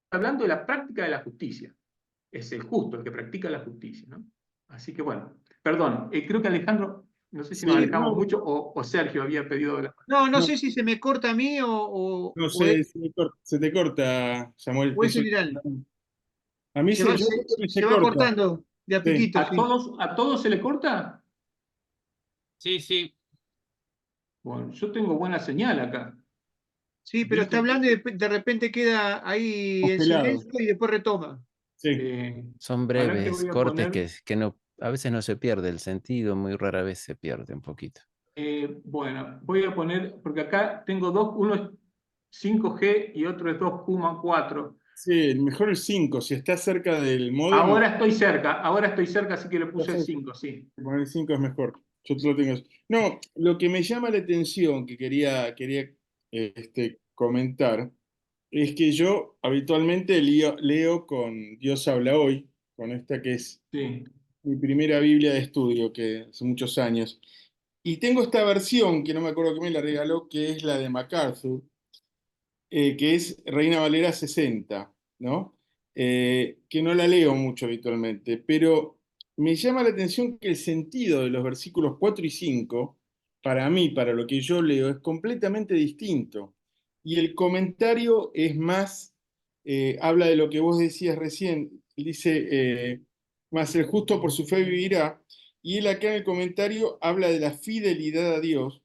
está hablando de la práctica de la justicia, es el justo el que practica la justicia, ¿no? Así que bueno, perdón, creo que Alejandro, no sé si nos Sí, alejamos mucho o Sergio había pedido la... No no, sé si se me corta a mí no o es, sé, se te corta, Samuel. o es general. A mí yo creo que Se se va corta. cortando de a Sí. piquito, sí. ¿A todos se le corta? Sí, sí. Bueno, yo tengo buena señal acá. Sí, pero está Dice, hablando y de repente queda ahí en Congelado. silencio y después retoma. Sí. Son ahora te breves voy a cortes poner, que no, a veces no se pierde el sentido, muy rara vez se pierde un poquito. bueno, voy a poner, porque acá tengo dos, uno es 5G y otro es 2,4. Sí, mejor el 5, si está cerca del módem. Ahora estoy cerca, así que le puse el 5, sí. Poner el 5 es mejor. Yo lo tengo. No, lo que me llama la atención, que quería comentar, es que yo habitualmente leo con Dios habla hoy, con esta que es Sí, mi primera Biblia de estudio, que hace muchos años. Y tengo esta versión, que no me acuerdo quién me la regaló, que es la de MacArthur, que es Reina Valera 60, ¿no? Que no la leo mucho habitualmente, pero me llama la atención que el sentido de los versículos 4 y 5, para mí, para lo que yo leo, es completamente distinto. Y el comentario es más, habla de lo que vos decías recién, dice, más el justo por su fe vivirá, y él acá en el comentario habla de la fidelidad a Dios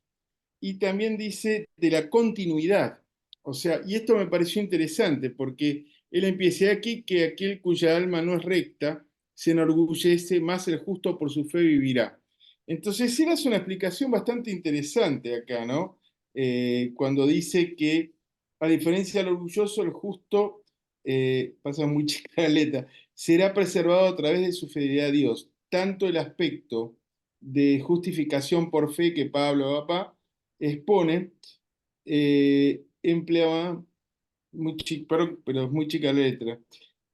y también dice de la continuidad. O sea, y esto me pareció interesante porque él empieza aquí que aquel cuya alma no es recta se enorgullece, más el justo por su fe vivirá. Entonces, él hace una explicación bastante interesante acá, ¿no? Cuando dice que, a diferencia del orgulloso, el justo, pasa muy chica la letra, será preservado a través de su fidelidad a Dios. Tanto el aspecto de justificación por fe que Pablo expone, empleaba pero es muy chica la letra,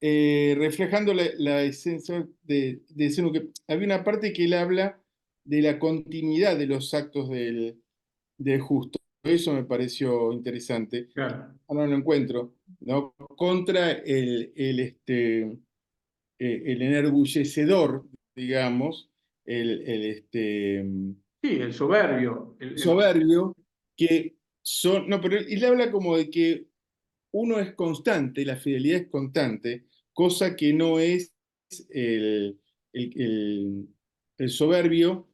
reflejando la esencia de ser que había una parte que él habla de la continuidad de los actos del justo. Eso me pareció interesante. Claro. Ahora no lo encuentro, ¿no? Contra el enorgullecedor, digamos, Sí, el soberbio. soberbio, que son, no, pero él habla como de que uno es constante, la fidelidad es constante, cosa que no es el, el- el- el soberbio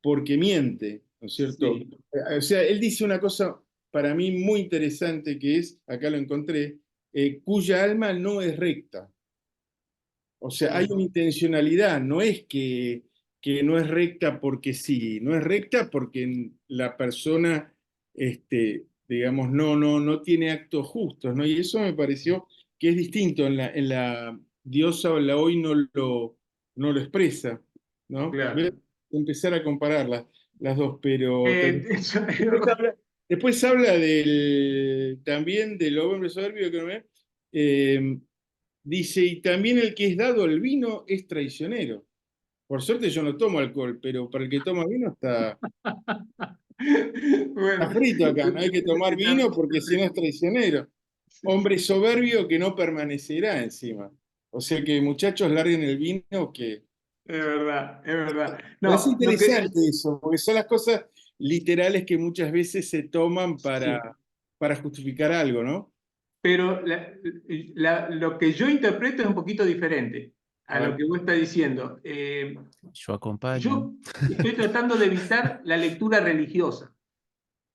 porque miente, ¿no es cierto? Sí, O sea, él dice una cosa para mí muy interesante que es, acá lo encontré, cuya alma no es recta. O sea, hay una intencionalidad, no es que no es recta porque sí, no es recta porque la persona, digamos, no tiene actos justos, ¿no? Y eso me pareció que es distinto, en la diosa o en la hoy no lo expresa, ¿no? Voy a claro. empezar a comparar las dos, pero Eso- después habla también del hombre soberbio que no es. Dice, y también el que es dado al vino es traicionero. Por suerte yo no tomo alcohol, pero para el que toma vino Bueno, está frito acá. No hay que tomar vino porque si no es traicionero. Hombre soberbio que no permanecerá encima. O sea que muchachos larguen el vino que... es verdad, es verdad. Pero es No, lo que, interesante eso, porque son las cosas literales que muchas veces se toman sí, para justificar algo, ¿no? pero lo que yo interpreto es un poquito diferente A a lo ver. que vos estás diciendo. Yo acompaño. Yo estoy tratando de evitar la lectura religiosa.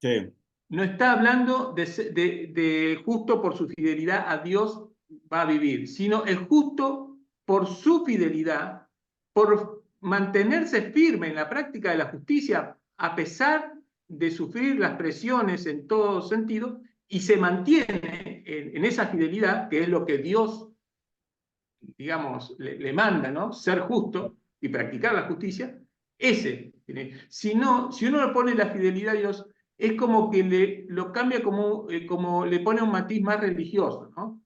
Sí. No está hablando de justo por su fidelidad a Dios va a vivir, sino el justo por su fidelidad, por mantenerse firme en la práctica de la justicia, a pesar de sufrir las presiones en todo sentido, y se mantiene en esa fidelidad, que es lo que Dios, digamos, le manda, ¿no? Ser justo y practicar la justicia, ese. Si no, si uno le pone la fidelidad a Dios, es como que lo cambia como le pone un matiz más religioso, ¿no?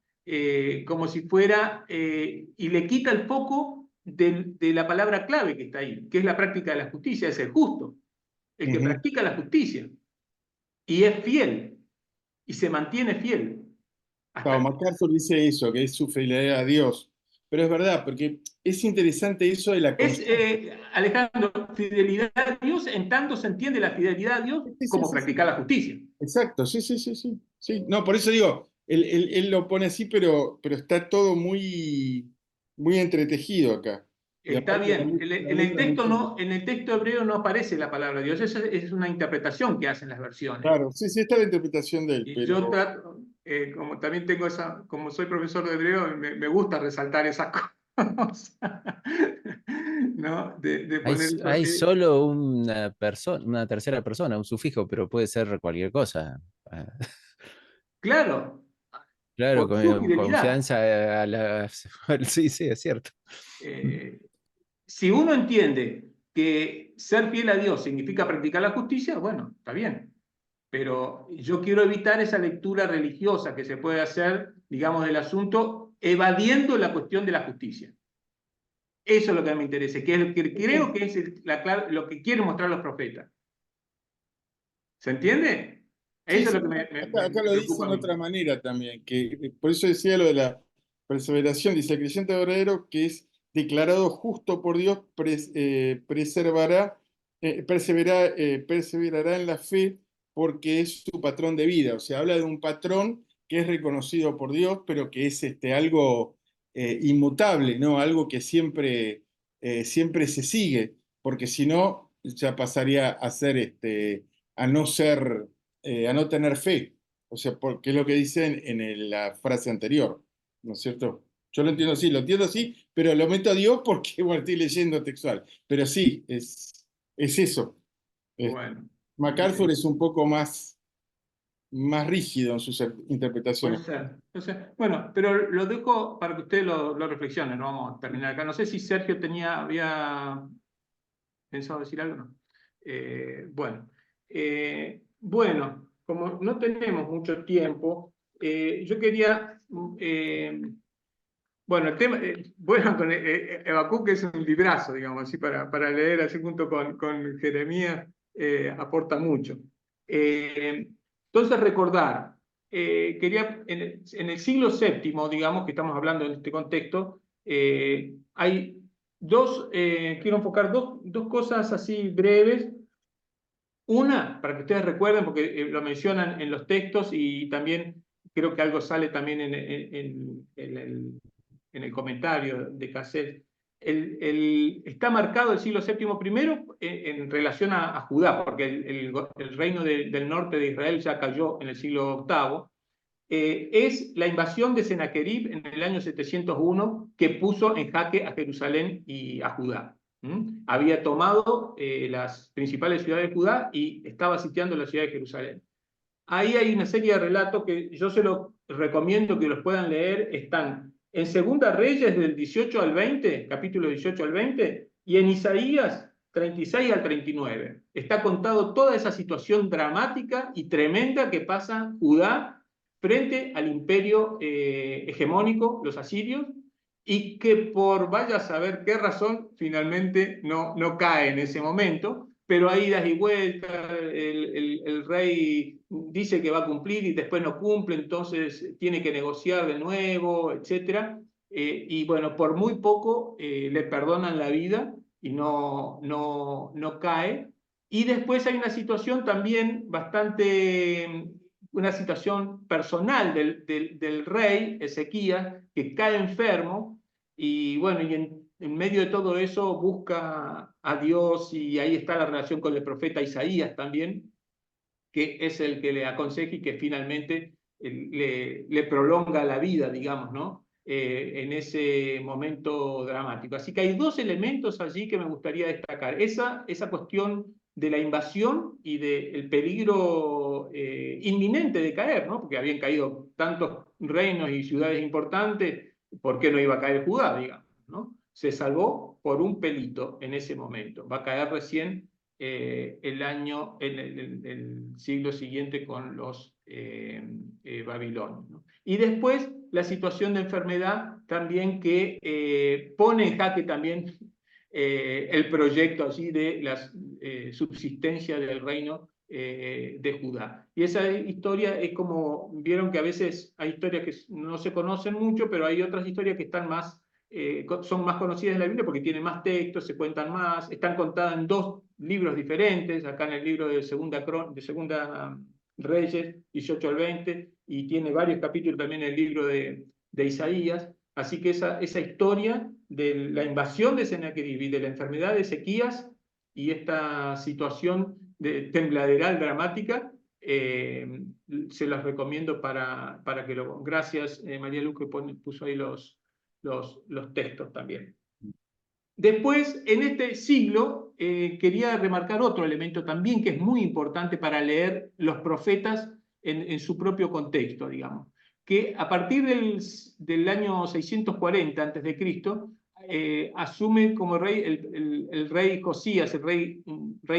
Como si fuera, y le quita el foco de la palabra clave que está ahí, que es la práctica de la justicia, es el justo, el que Ujú. practica la justicia, y es fiel, y se mantiene fiel. Hasta Claro, el MacArthur dice eso, que es su fidelidad a Dios. Pero es verdad, porque es interesante eso de la Es, constancia. Alejandro, fidelidad a Dios, en tanto se entiende la fidelidad a Dios Sí, sí, como sí, sí. practicar la justicia. Exacto, sí, sí, sí, sí. Sí. No, por eso digo, él lo pone así, pero está todo muy, muy entretejido acá. Y Está aparte bien. la letra muy simple. En el texto hebreo no aparece la palabra Dios. Esa es una interpretación que hacen las versiones. Claro, sí, sí, está la interpretación de él, Y yo pero trato, como también tengo esa, como soy profesor de hebreo, me gusta resaltar esas cosas. ¿No? De Hay, poner eso. hay solo una persona, una tercera persona, un sufijo, pero puede ser cualquier cosa. Ah, Claro, claro, por su con fidelidad. confianza a la... Sí, sí, es cierto. Eh, si uno entiende que ser fiel a Dios significa practicar la justicia, bueno, está bien. Pero yo quiero evitar esa lectura religiosa que se puede hacer, digamos, del asunto, evadiendo la cuestión de la justicia. Eso es lo que me interesa, que es lo que creo que es lo que quieren mostrar los profetas. ¿Se entiende? sí, Eso es sí, lo que acá me lo preocupa dicen a de mí. otra manera también, que por eso decía lo de la perseveración, dice el creyente verdadero que es declarado justo por Dios, perseverará en la fe porque es su patrón de vida. O sea, habla de un patrón que es reconocido por Dios, pero que es algo inmutable, ¿no? Algo que siempre se sigue. porque si no, ya pasaría a ser, a no ser, a no tener fe. O sea, porque es lo que dicen en la frase anterior, ¿no es cierto? Yo lo entiendo así, pero lo meto a Dios porque, bueno, estoy leyendo textual. Pero sí, es eso. Bueno, MacArthur es un poco más rígido en sus interpretaciones. puede ser. Bueno, pero lo dejo para que ustedes lo reflexionen, no vamos a terminar acá. No sé si Sergio había pensado decir algo, ¿no? Bueno, como no tenemos mucho tiempo, yo quería, bueno, el tema, bueno, con Habacuc es un librazo, digamos así, para leer así junto con Jeremías, aporta mucho. Entonces, recordar, quería, en el siglo VII, digamos, que estamos hablando en este contexto, hay quiero enfocar dos cosas así breves. Una, para que ustedes recuerden, porque lo mencionan en los textos y también creo que algo sale también en el comentario de Cassel. Está marcado el siglo VII primero en relación a Judá, porque el reino del norte de Israel ya cayó en el siglo VIII. Es la invasión de Sennacherib en el año 701 que puso en jaque a Jerusalén y a Judá. Había tomado las principales ciudades de Judá y estaba sitiando la ciudad de Jerusalén. Ahí hay una serie de relatos que yo se los recomiendo que los puedan leer. Están en Segunda Reyes del 18 al 20, capítulo 18 al 20, y en Isaías 36 al 39. Está contado toda esa situación dramática y tremenda que pasa Judá frente al imperio hegemónico, los asirios, y que por vaya a saber qué razón finalmente no cae en ese momento, pero hay idas y vueltas, el rey dice que va a cumplir y después no cumple, entonces tiene que negociar de nuevo, etc. Y bueno, por muy poco le perdonan la vida y no cae. Y después hay una situación también una situación personal del rey Ezequías, que cae enfermo, y bueno, y en medio de todo eso busca a Dios, y ahí está la relación con el profeta Isaías también, que es el que le aconseja y que finalmente le prolonga la vida, digamos, ¿no? En ese momento dramático. Así que hay dos elementos allí que me gustaría destacar. Esa cuestión de la invasión y del peligro inminente de caer, ¿no? Porque habían caído tantos reinos y ciudades importantes, ¿por qué no iba a caer Judá, digamos, ¿no? Se salvó por un pelito en ese momento. Va a caer recién el siglo siguiente con los babilonios, ¿no? Y después la situación de enfermedad también que pone en jaque también el proyecto así de la subsistencia del reino de Judá. Y esa historia es como, vieron que a veces hay historias que no se conocen mucho, pero hay otras historias que están son más conocidas en la Biblia porque tienen más textos, se cuentan más, están contadas en dos libros diferentes, acá en el libro de Segunda Reyes, 18 al 20, y tiene varios capítulos también en el libro de Isaías. Así que esa historia de la invasión de Sennacherib y de la enfermedad de Ezequías y esta situación tembladeral dramática, se las recomiendo para que lo... Gracias, María Luz, que puso ahí los textos también. Después, en este siglo, quería remarcar otro elemento también que es muy importante para leer los profetas en su propio contexto, digamos, que a partir del año 640 a.C., asume como rey el rey Josías, el rey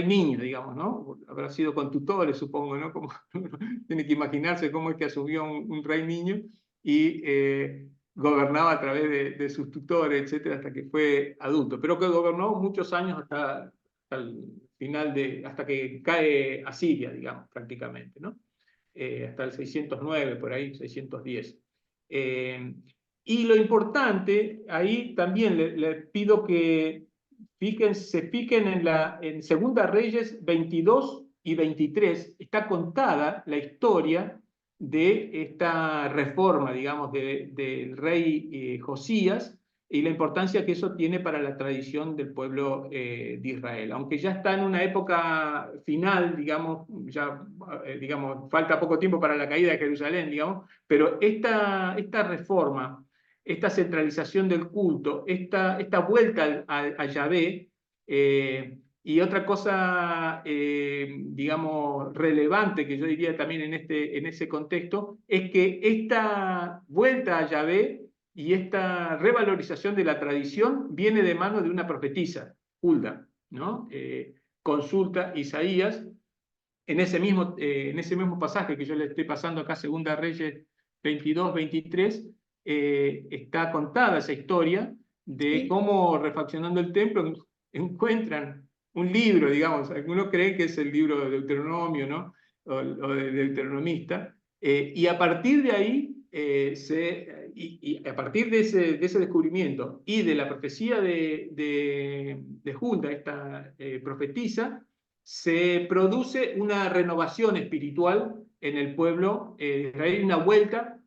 niño, digamos, ¿no? Habrá sido con tutores, supongo, ¿no? Como, tiene que imaginarse cómo es que asumió un rey niño y gobernaba a través de sus tutores, etcétera, hasta que fue adulto, pero que gobernó muchos años hasta el final hasta que cae Asiria, digamos, prácticamente, ¿no? Hasta el 609, por ahí, 610. Y lo importante, ahí también le pido que se fijen en Segunda Reyes 22 y 23, está contada la historia de esta reforma, digamos, del rey Josías, y la importancia que eso tiene para la tradición del pueblo de Israel. Aunque ya está en una época final, digamos, ya digamos, falta poco tiempo para la caída de Jerusalén, digamos, pero esta reforma, esta centralización del culto, esta vuelta a Yahvé, y otra cosa, digamos, relevante que yo diría también en ese contexto, es que esta vuelta a Yahvé y esta revalorización de la tradición viene de mano de una profetisa, Hulda, ¿no? Consulta Isaías, en ese mismo pasaje que yo le estoy pasando acá, Segunda Reyes 22, 23, está contada esa historia de Sí. cómo, refaccionando el templo, encuentran un libro, digamos, algunos creen que es el libro de Deuteronomio, ¿no? O de Deuteronomista, y a partir de ahí, y a partir de ese descubrimiento y de la profecía de Hulda, esta profetisa, se produce una renovación espiritual en el pueblo de Israel, una vuelta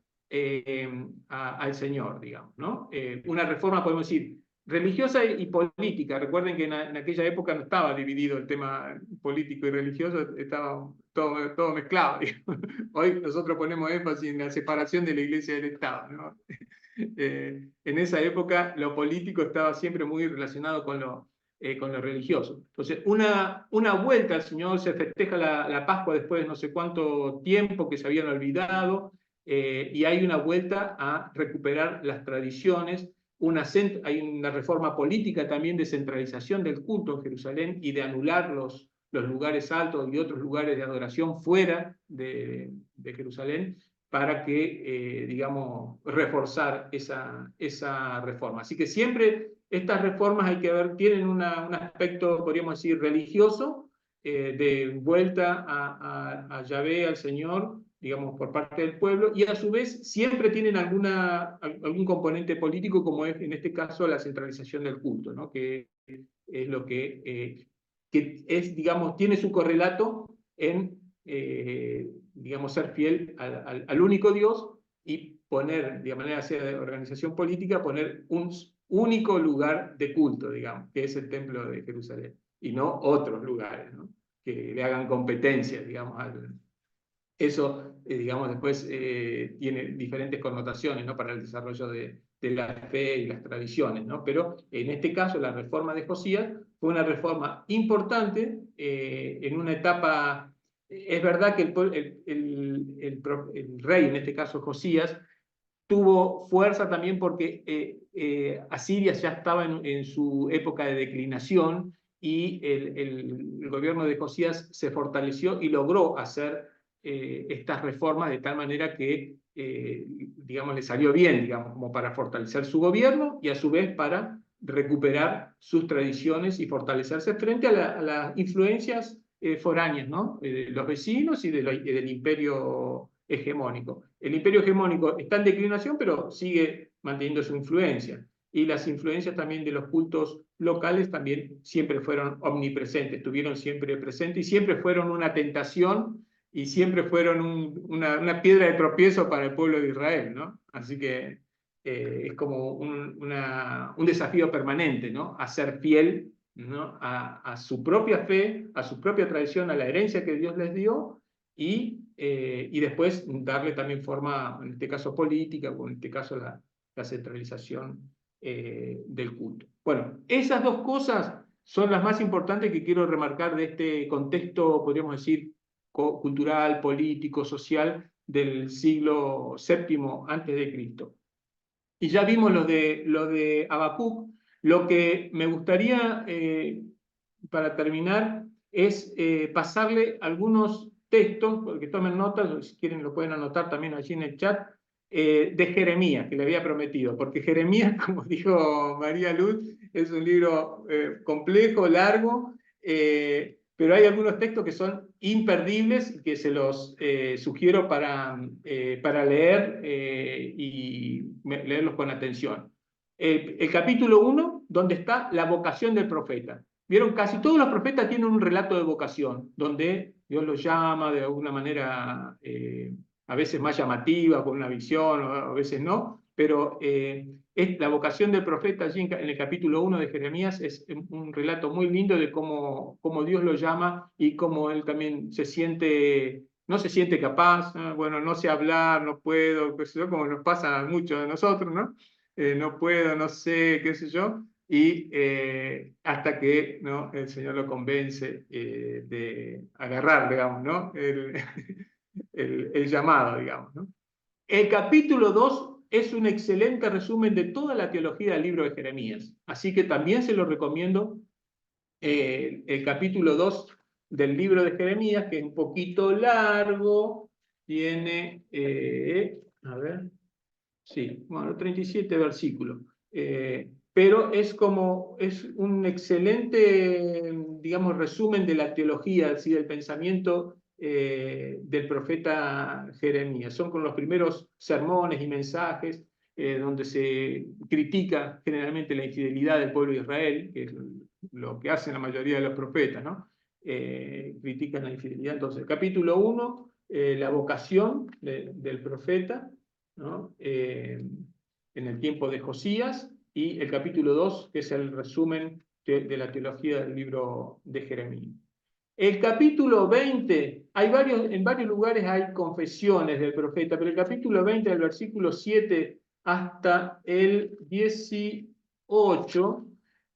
al Señor, digamos, ¿no? Una reforma, podemos decir, religiosa y política. Recuerden que en aquella época no estaba dividido el tema político y religioso, estaba todo mezclado, digamos. Hoy nosotros ponemos énfasis en la separación de la iglesia y del Estado, ¿no? En esa época lo político estaba siempre muy relacionado con lo religioso. Entonces, una vuelta al Señor, se festeja la Pascua después de no sé cuánto tiempo que se habían olvidado, y hay una vuelta a recuperar las tradiciones. Hay una reforma política también de centralización del culto en Jerusalén y de anular los lugares altos y otros lugares de adoración fuera de Jerusalén, para que, digamos, reforzar esa reforma. Así que siempre estas reformas hay que ver, tienen un aspecto, podríamos decir, religioso, de vuelta a Yahvé, al Señor, digamos, por parte del pueblo, y a su vez siempre tienen algún componente político, como es en este caso la centralización del culto, ¿no? Que es lo que es, digamos, tiene su correlato en, digamos, ser fiel al único Dios y poner, de manera de organización política, poner un único lugar de culto, digamos, que es el templo de Jerusalén, y no otros lugares, ¿no? Que le hagan competencia, digamos, eso, digamos, después tiene diferentes connotaciones, ¿no? Para el desarrollo de la fe y las tradiciones, ¿no? Pero en este caso, la reforma de Josías fue una reforma importante en una etapa. Es verdad que el rey, en este caso Josías, tuvo fuerza también porque Asiria ya estaba en su época de declinación, y el gobierno de Josías se fortaleció y logró hacer estas reformas de tal manera que, digamos, le salió bien, digamos, como para fortalecer su gobierno y a su vez para recuperar sus tradiciones y fortalecerse frente a las influencias foráneas, ¿no? Los vecinos y del imperio hegemónico. El imperio hegemónico está en declinación, pero sigue manteniendo su influencia. Y las influencias también de los cultos locales también siempre fueron omnipresentes, estuvieron siempre presentes y siempre fueron una tentación y siempre fueron una piedra de tropiezo para el pueblo de Israel, ¿no? Así que es como un desafío permanente, ¿no? A ser fiel, ¿no? A su propia fe, a su propia tradición, a la herencia que Dios les dio, y después darle también forma, en este caso política, o en este caso la centralización del culto. Bueno, esas dos cosas son las más importantes que quiero remarcar de este contexto, podríamos decir, cultural, político, social del siglo VII antes de Cristo. Y ya vimos lo de Habacuc. Lo que me gustaría, para terminar, es pasarle algunos textos, porque tomen notas, si quieren lo pueden anotar también allí en el chat, de Jeremías, que le había prometido, porque Jeremías, como dijo María Luz, es un libro complejo, largo, pero hay algunos textos que son imperdibles y que se los sugiero para leer y leerlos con atención. El capítulo 1, donde está la vocación del profeta. Vieron, casi todos los profetas tienen un relato de vocación, donde Dios los llama de alguna manera, a veces más llamativa, con una visión, o a veces no, pero la vocación del profeta allí en el capítulo 1 de Jeremías es un relato muy lindo de cómo Dios lo llama y cómo él también no se siente capaz, bueno, no sé hablar, no puedo, qué sé yo, como nos pasa a muchos de nosotros, ¿no? No puedo, no sé, qué sé yo, y hasta que, ¿no?, el Señor lo convence de agarrar, digamos, ¿no?, el llamado, digamos, ¿no? El capítulo 2 es un excelente resumen de toda la teología del libro de Jeremías, así que también se lo recomiendo, el capítulo 2 del libro de Jeremías, que es un poquito largo, tiene, a ver, sí, bueno, 37 versículos, pero es un excelente, digamos, resumen de la teología, así, del pensamiento del profeta Jeremías. Son con los primeros sermones y mensajes donde se critica generalmente la infidelidad del pueblo de Israel, que es lo que hacen la mayoría de los profetas, ¿no? Critican la infidelidad. Entonces, capítulo 1, la vocación del profeta, ¿no?, en el tiempo de Josías, y el capítulo 2, que es el resumen de la teología del libro de Jeremías. El capítulo 20, en varios lugares hay confesiones del profeta, pero el capítulo 20, del versículo 7 hasta el 18,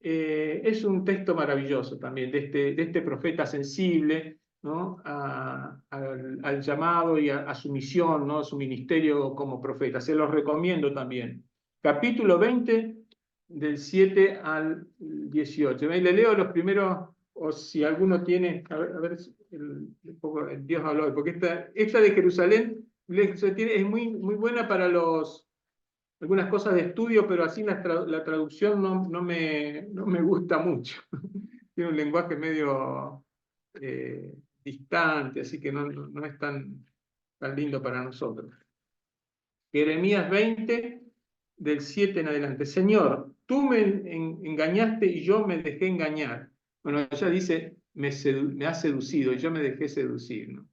es un texto maravilloso también, de este profeta sensible, ¿no?, al llamado y a su misión, ¿no?, a su ministerio como profeta. Se los recomiendo también. Capítulo 20, del 7 al 18. Le leo los primeros, o si alguno tiene, a ver Dios habló hoy, porque esta de Jerusalén es muy, muy buena para algunas cosas de estudio, pero así la traducción no me gusta mucho. Tiene un lenguaje medio distante, así que no es tan lindo para nosotros. Jeremías 20, del 7 en adelante. Señor, tú me engañaste y yo me dejé engañar. Bueno, ella dice, me has seducido y yo me dejé seducir, ¿no?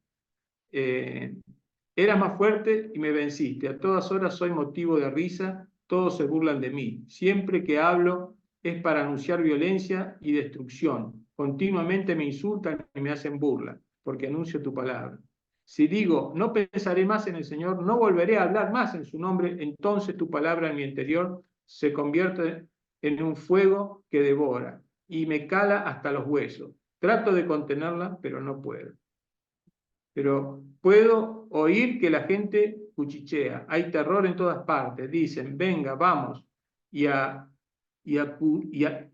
Eras más fuerte y me venciste. A todas horas soy motivo de risa, todos se burlan de mí. Siempre que hablo es para anunciar violencia y destrucción. Continuamente me insultan y me hacen burla, porque anuncio tu palabra. Si digo, no pensaré más en el Señor, no volveré a hablar más en su nombre, entonces tu palabra en mi interior se convierte en un fuego que devora y me cala hasta los huesos. Trato de contenerla, pero no puedo. Pero puedo oír que la gente cuchichea. Hay terror en todas partes. Dicen, venga, vamos, y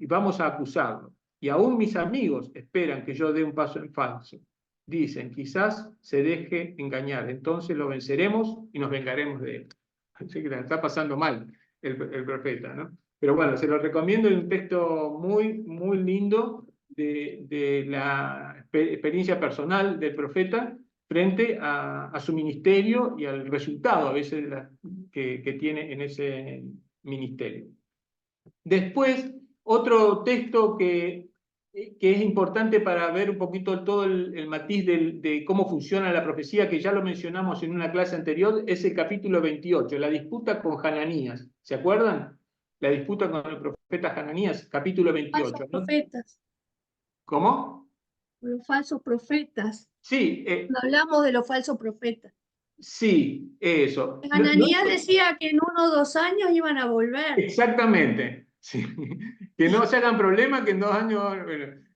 vamos a acusarlo. Y aún mis amigos esperan que yo dé un paso en falso. Dicen, quizás se deje engañar. Entonces lo venceremos y nos vengaremos de él. Así que la está pasando mal el profeta, ¿no? Pero bueno, se lo recomiendo, es un texto muy, muy lindo de la experiencia personal del profeta frente a su ministerio y al resultado a veces que tiene en ese ministerio. Después, otro texto que es importante para ver un poquito todo el matiz de cómo funciona la profecía, que ya lo mencionamos en una clase anterior, es el capítulo 28, la disputa con Hananías. ¿Se acuerdan? La disputa con el profeta Hananías, capítulo 28. Falsos profetas. ¿Cómo? Los falsos profetas. Sí, Cuando hablamos de los falsos profetas. sí, eso. Ananías decía que en 1 o 2 años iban a volver. Exactamente. Sí. Que no se hagan problemas, que en 2 años,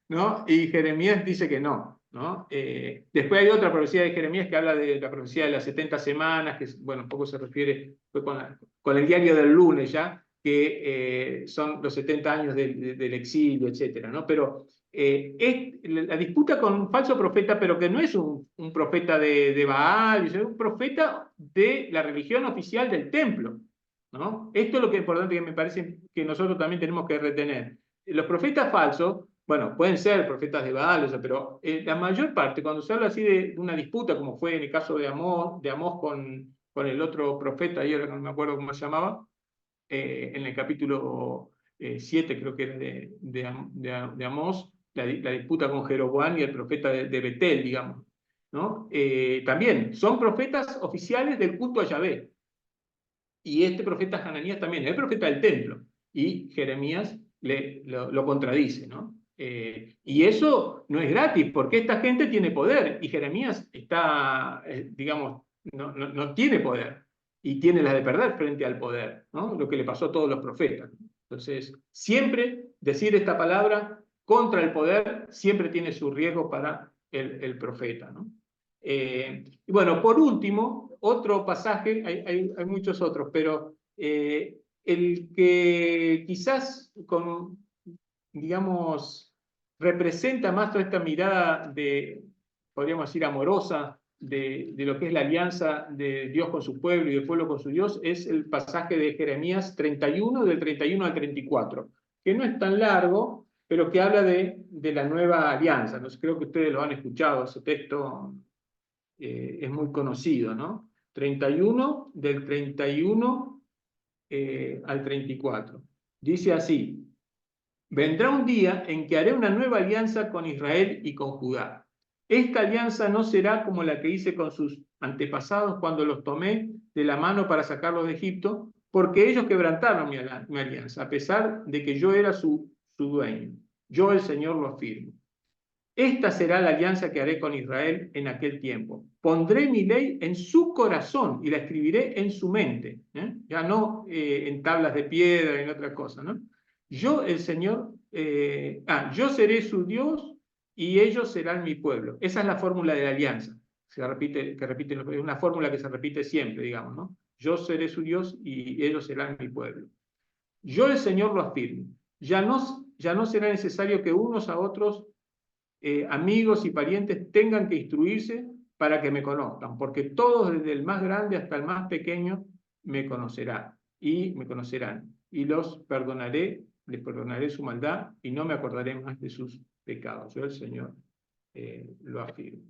¿no? Y Jeremías dice que no, ¿no? Después hay otra profecía de Jeremías que habla de la profecía de las 70 semanas, que, bueno, un poco se refiere, fue con el diario del lunes ya, que son los 70 años del exilio, etcétera, ¿no? Pero es la disputa con un falso profeta, pero que no es un profeta de Baal, es un profeta de la religión oficial del templo, ¿no? Esto es lo que es importante, que me parece que nosotros también tenemos que retener. Los profetas falsos, bueno, pueden ser profetas de Baal, pero la mayor parte, cuando se habla así de una disputa, como fue en el caso de Amós con el otro profeta, ayer no me acuerdo cómo se llamaba, en el capítulo 7 creo que era de Amós, la disputa con Jeroboam y el profeta de Betel, digamos, ¿no? También son profetas oficiales del culto a Yahvé. y este profeta Hananías también, el profeta del templo, y Jeremías lo contradice, ¿no? Y eso no es gratis, porque esta gente tiene poder, y Jeremías está, digamos, no tiene poder, y tiene la de perder frente al poder, ¿no? Lo que le pasó a todos los profetas. Entonces, siempre decir esta palabra contra el poder, siempre tiene su riesgo para el profeta, ¿no? Y bueno, por último, otro pasaje, hay muchos otros, pero el que quizás digamos, representa más toda esta mirada podríamos decir, amorosa de lo que es la alianza de Dios con su pueblo y del pueblo con su Dios, es el pasaje de Jeremías 31, del 31 al 34, que no es tan largo, pero que habla de la nueva alianza. No sé, creo que ustedes lo han escuchado, ese texto es muy conocido, ¿no? 31, del 31 al 34. Dice así: vendrá un día en que haré una nueva alianza con Israel y con Judá. Esta alianza no será como la que hice con sus antepasados cuando los tomé de la mano para sacarlos de Egipto, porque ellos quebrantaron mi alianza, a pesar de que yo era su dueño. Yo, el Señor, lo afirmo. Esta será la alianza que haré con Israel en aquel tiempo. Pondré mi ley en su corazón y la escribiré en su mente. Ya no en tablas de piedra y en otra cosa, ¿no? Yo, el Señor, yo seré su Dios y ellos serán mi pueblo. Esa es la fórmula de la alianza. Es una fórmula que se repite siempre, digamos, ¿no? Yo seré su Dios y ellos serán mi pueblo. Yo, el Señor, lo afirmo. Ya no será necesario que unos a otros amigos y parientes tengan que instruirse para que me conozcan, porque todos, desde el más grande hasta el más pequeño, me conocerán, y les perdonaré su maldad, y no me acordaré más de sus pecados. Yo, el Señor, lo afirmo.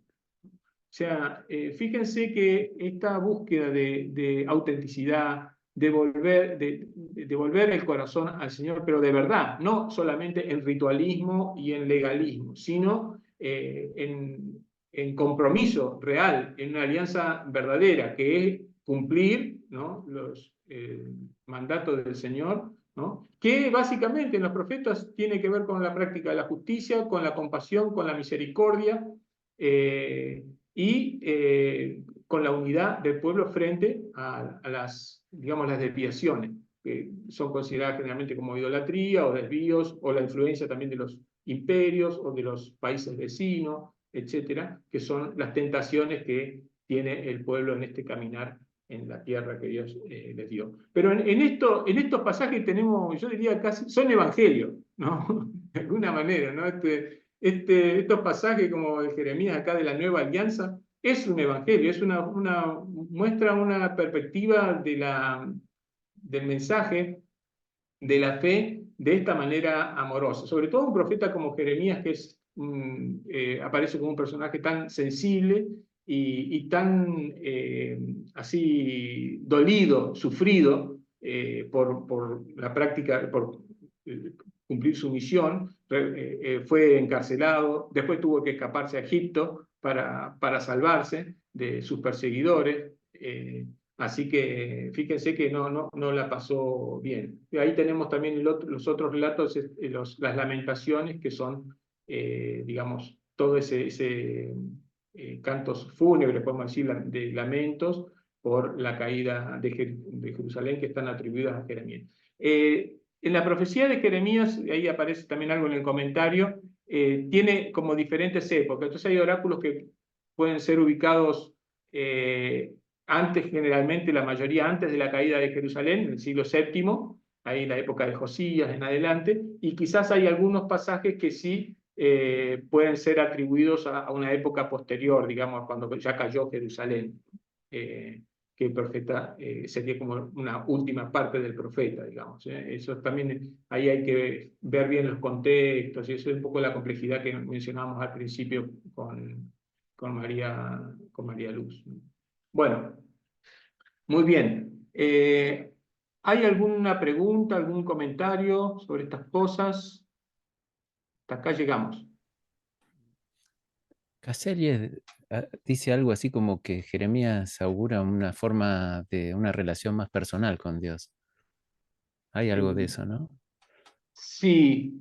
O sea, fíjense que esta búsqueda de autenticidad, de volver el corazón al Señor, pero de verdad, no solamente en ritualismo y en legalismo, sino en compromiso real, en una alianza verdadera, que es cumplir, ¿no?, los mandatos del Señor, ¿no?, que básicamente en los profetas tiene que ver con la práctica de la justicia, con la compasión, con la misericordia, y con la unidad del pueblo frente a digamos, las desviaciones, que son consideradas generalmente como idolatría o desvíos, o la influencia también de los imperios o de los países vecinos, etcétera, que son las tentaciones que tiene el pueblo en este caminar en la tierra que Dios les dio. Pero en estos pasajes tenemos, yo diría casi, son evangelios, ¿no? De alguna manera, ¿no? Estos pasajes como el Jeremías acá de la nueva alianza es un evangelio, muestra una perspectiva del mensaje de la fe de esta manera amorosa. Sobre todo un profeta como Jeremías, que aparece como un personaje tan sensible y tan así dolido, sufrido por la práctica, por cumplir su misión. Fue encarcelado, después tuvo que escaparse a Egipto para salvarse de sus perseguidores. Así que fíjense que no la pasó bien. Y ahí tenemos también los otros relatos, las lamentaciones, que son, digamos, todo ese cantos fúnebres, podemos decir, de lamentos por la caída de Jerusalén, que están atribuidas a Jeremías. En la profecía de Jeremías, ahí aparece también algo en el comentario, tiene como diferentes épocas. Entonces hay oráculos que pueden ser ubicados antes, generalmente, la mayoría antes de la caída de Jerusalén, en el siglo VII, ahí en la época de Josías en adelante, y quizás hay algunos pasajes que sí pueden ser atribuidos a una época posterior, digamos, cuando ya cayó Jerusalén, que el profeta sería como una última parte del profeta, digamos. Eso también, ahí hay que ver bien los contextos, y eso es un poco la complejidad que mencionábamos al principio con María Luz. Bueno, muy bien. ¿Hay alguna pregunta, algún comentario sobre estas cosas? Hasta acá llegamos. Caselli dice algo así como que Jeremías augura una forma de una relación más personal con Dios. Hay algo de eso, ¿no? Sí,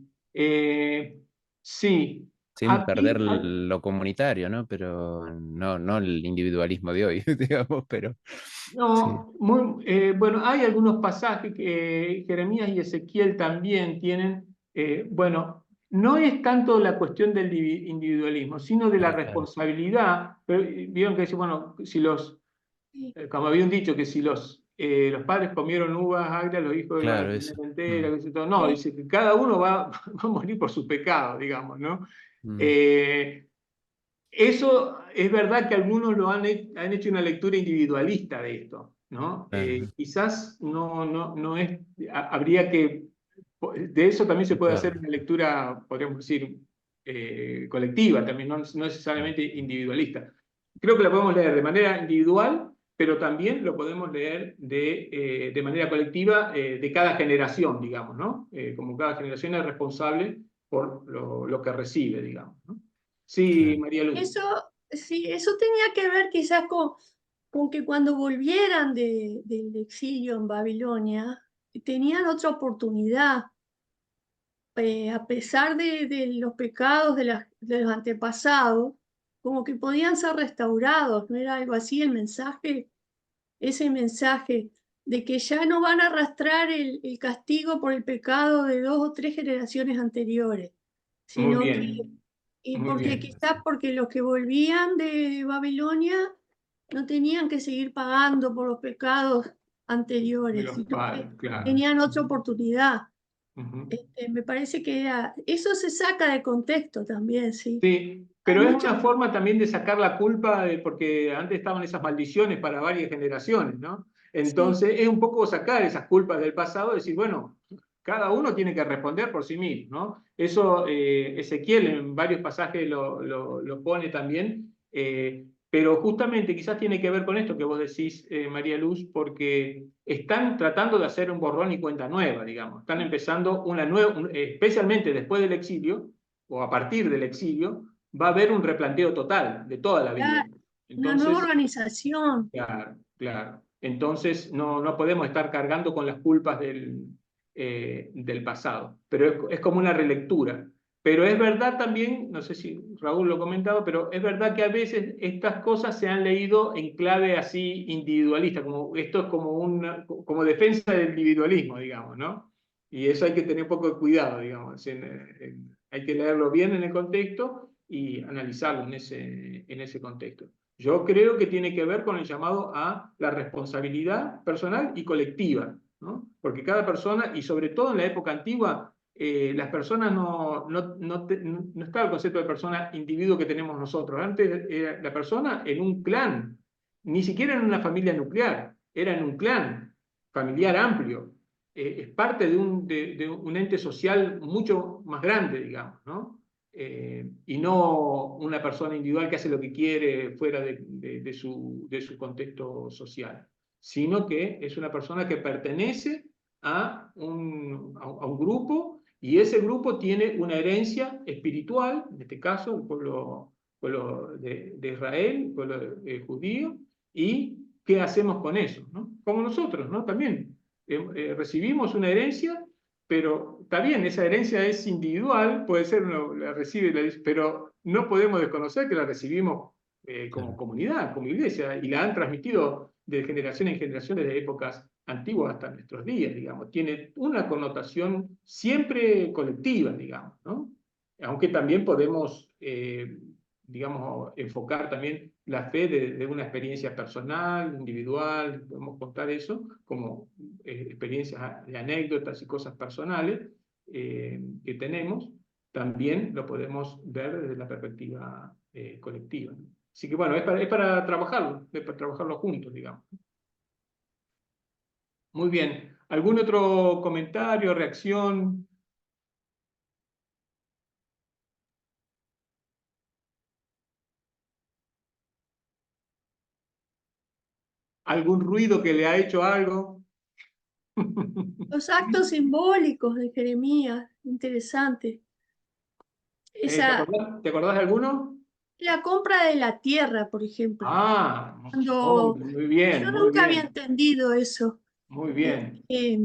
sí. Sin perder Aquí, lo comunitario, ¿no? Pero no el individualismo de hoy, digamos, pero sí, no, bueno, hay algunos pasajes que Jeremías y Ezequiel también tienen, bueno, no es tanto la cuestión del individualismo, sino de la claro, responsabilidad. Pero, vieron que dice, bueno, si Sí, como había un dicho, que si los padres comieron uvas agrias, los hijos las van a claro, comer eso. enteras, qué sé yo. No, sí, dice que cada uno va a morir por su pecado, digamos, ¿no? Mm, Eh, Eso es verdad que algunos han hecho una lectura individualista de esto, ¿no? claro, Quizás no es, habría que, de eso también se puede hacer situarlo. una lectura, podríamos decir, colectiva, también no Mm, necesariamente individualista. Creo que la podemos leer de manera individual, pero también lo podemos leer de manera colectiva, de cada generación, digamos, ¿no? Como cada generación es responsable por lo que recibe, digamos, ¿no? Sí, claro. María Luz. eso, sí, eso tenía que ver quizás con que cuando volvieran del exilio en Babilonia, tenían otra oportunidad, a pesar de los pecados de los antepasados, como que podían ser restaurados, ¿no era algo así el mensaje? Ese mensaje de que ya no van a arrastrar el castigo por el pecado de 2 o 3 generaciones anteriores, Muy sino que, bien, y muy porque bien. quizás porque los que volvían de Babilonia no tenían que seguir pagando por los pecados De anteriores, los sino que padres, claro. tenían otra oportunidad. Ujú. Me parece que eso se saca de contexto también, sí. Sí, Hay pero es muchas, una forma también de sacar la culpa, porque antes estaban esas maldiciones para varias generaciones, ¿no? sí, Entonces es un poco sacar esas culpas del pasado y decir, bueno, cada uno tiene que responder por sí mismo, ¿no? Eso Ezequiel en varios pasajes lo pone también, pero justamente quizás tiene que ver con esto que vos decís, María Luz, porque están tratando de hacer un borrón y cuenta nueva, digamos. Están empezando una nueva, especialmente después del exilio o a partir del exilio, va a haber un replanteo total de toda la vida. claro, una nueva Entonces, organización. claro, claro. Entonces, no podemos estar cargando con las culpas del pasado, pero es como una relectura. Pero es verdad también, no sé si Raúl lo ha comentado, pero es verdad que a veces estas cosas se han leído en clave así individualista, como esto es como defensa del individualismo, digamos, ¿no? Y eso hay que tener un poco de cuidado, digamos. Hay que leerlo bien en el contexto y analizarlo en ese contexto. Yo creo que tiene que ver con el llamado a la responsabilidad personal y colectiva, ¿no? Porque cada persona, y sobre todo en la época antigua, las personas no estaba el concepto de persona individuo que tenemos nosotros. Antes era la persona en un clan, ni siquiera en una familia nuclear, era en un clan familiar amplio. Es parte de un ente social mucho más grande, digamos, ¿no? Y no una persona individual que hace lo que quiere fuera de su contexto social, sino que es una persona que pertenece a un grupo y ese grupo tiene una herencia espiritual, en este caso el pueblo de Israel, el pueblo judío, y qué hacemos con eso, ¿no? Como nosotros, ¿no? También recibimos una herencia, pero está bien, esa herencia es individual, puede ser uno la recibe, pero no podemos desconocer que la recibimos como Claro. comunidad, como iglesia, y la han transmitido de generación en generación desde épocas antiguas hasta nuestros días, digamos. Tiene una connotación siempre colectiva, digamos, ¿no? Aunque también podemos, digamos, enfocar también la fe de una experiencia personal, individual, podemos contar eso como experiencias de anécdotas y cosas personales que tenemos, también lo podemos ver desde la perspectiva colectiva, ¿no? Así que bueno, es para trabajarlo juntos, digamos. Muy bien. ¿Algún otro comentario, reacción? ¿Algún ruido que le ha hecho algo? Los actos simbólicos de Jeremías, interesante. ¿Te Esa, acordás, te acordás de alguno? La compra de la tierra, por ejemplo. Ah, Cuando muy bien, yo muy nunca había bien, entendido eso. muy eh, bien. eh,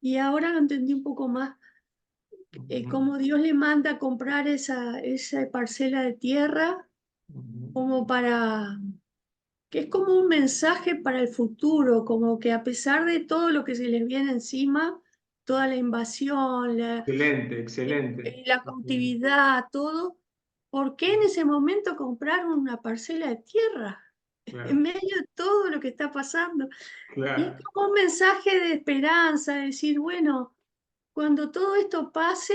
y ahora lo entendí un poco más. Ujú, Cómo Dios le manda a comprar esa parcela de tierra ujú. como para, que es como un mensaje para el futuro, como que a pesar de todo lo que se les viene encima, toda la invasión, Excelente, excelente. la cautividad, todo, ¿por qué en ese momento compraron una parcela de tierra? En Claro, medio de todo lo que está pasando. Y es claro. como un mensaje de esperanza, de decir, bueno, cuando todo esto pase,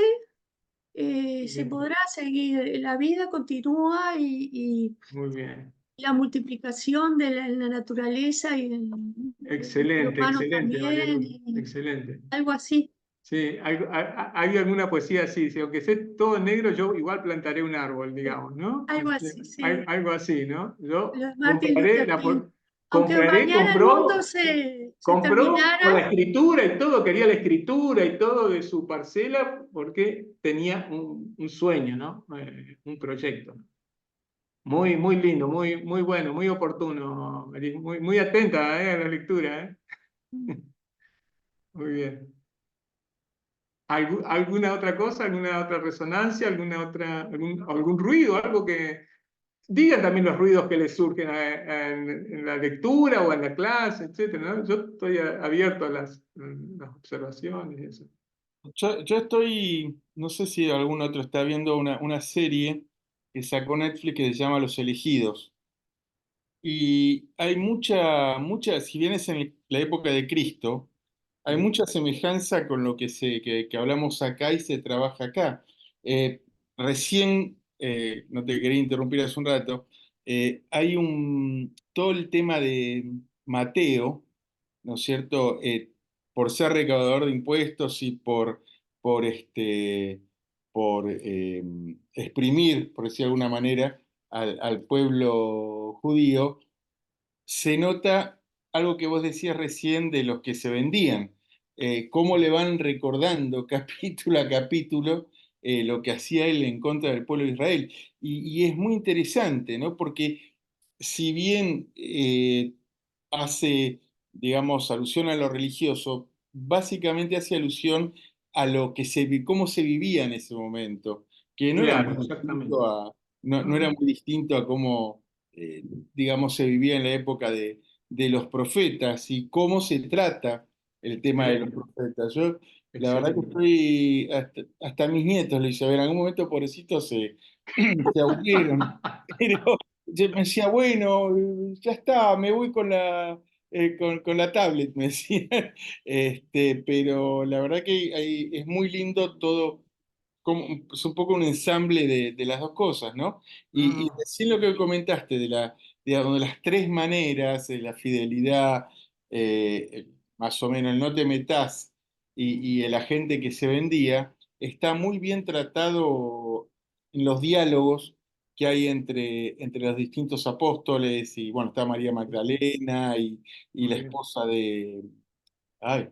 se Bien, podrá seguir, la vida continúa muy bien. y la multiplicación de la naturaleza y el ser Excelente, humano excelente, María también, Luz. y Excelente. algo así, Sí, hay alguna poesía así, sí, aunque esté todo en negro, yo igual plantaré un árbol, sí, digamos, ¿no? algo así, sí. Algo así, ¿no? Yo Los Martin compraré, Luther King. Aunque compraré, mañana el mundo se compró terminara, con la escritura y todo, quería la escritura y todo de su parcela porque tenía un sueño, ¿no? Un proyecto. Muy, muy lindo, muy, muy bueno, muy oportuno, María, muy, muy atenta, a la lectura, Muy bien. ¿Alguna otra cosa, alguna otra resonancia, algún ruido, algo que digan también los ruidos que les surgen en la lectura o en la clase, etcétera, ¿no? Yo estoy abierto a las observaciones y eso. Yo estoy, no sé si algún otro está viendo una serie que sacó Netflix que se llama Los Elegidos. Y hay si bien es en la época de Cristo, hay ¿Sí? mucha semejanza con lo que hablamos acá y se trabaja acá. Recién, no te quería interrumpir hace un rato, hay todo el tema de Mateo, ¿no es cierto? Por ser recaudador de impuestos y por exprimir, por decir de alguna manera, al pueblo judío, se nota algo que vos decías recién de los que se vendían, cómo le van recordando capítulo a capítulo lo que hacía él en contra del pueblo de Israel. Y es muy interesante, ¿no? Porque si bien hace, digamos, alusión a lo religioso, básicamente hace alusión a cómo se vivía en ese momento, que no era Claro, muy distinto exactamente. no era No, muy distinto a cómo digamos, se vivía en la época de los profetas y cómo se trata el tema de los excelente, profetas. Yo, la verdad que excelente. estoy, hasta mis nietos le hice, a ver, en algún momento, pobrecitos, se aburrieron, pero yo me decía, bueno, ya está, me voy con la tablet, me decía. Pero la verdad que es muy lindo todo es un poco un ensamble de las dos cosas, ¿no? Y No, recién lo que comentaste digamos, de las tres maneras, de la fidelidad, más o menos el no te metas y el agente que se vendía, está muy bien tratado en los diálogos que hay entre los distintos apóstoles, y bueno, está María Magdalena y la muy bien. esposa ay,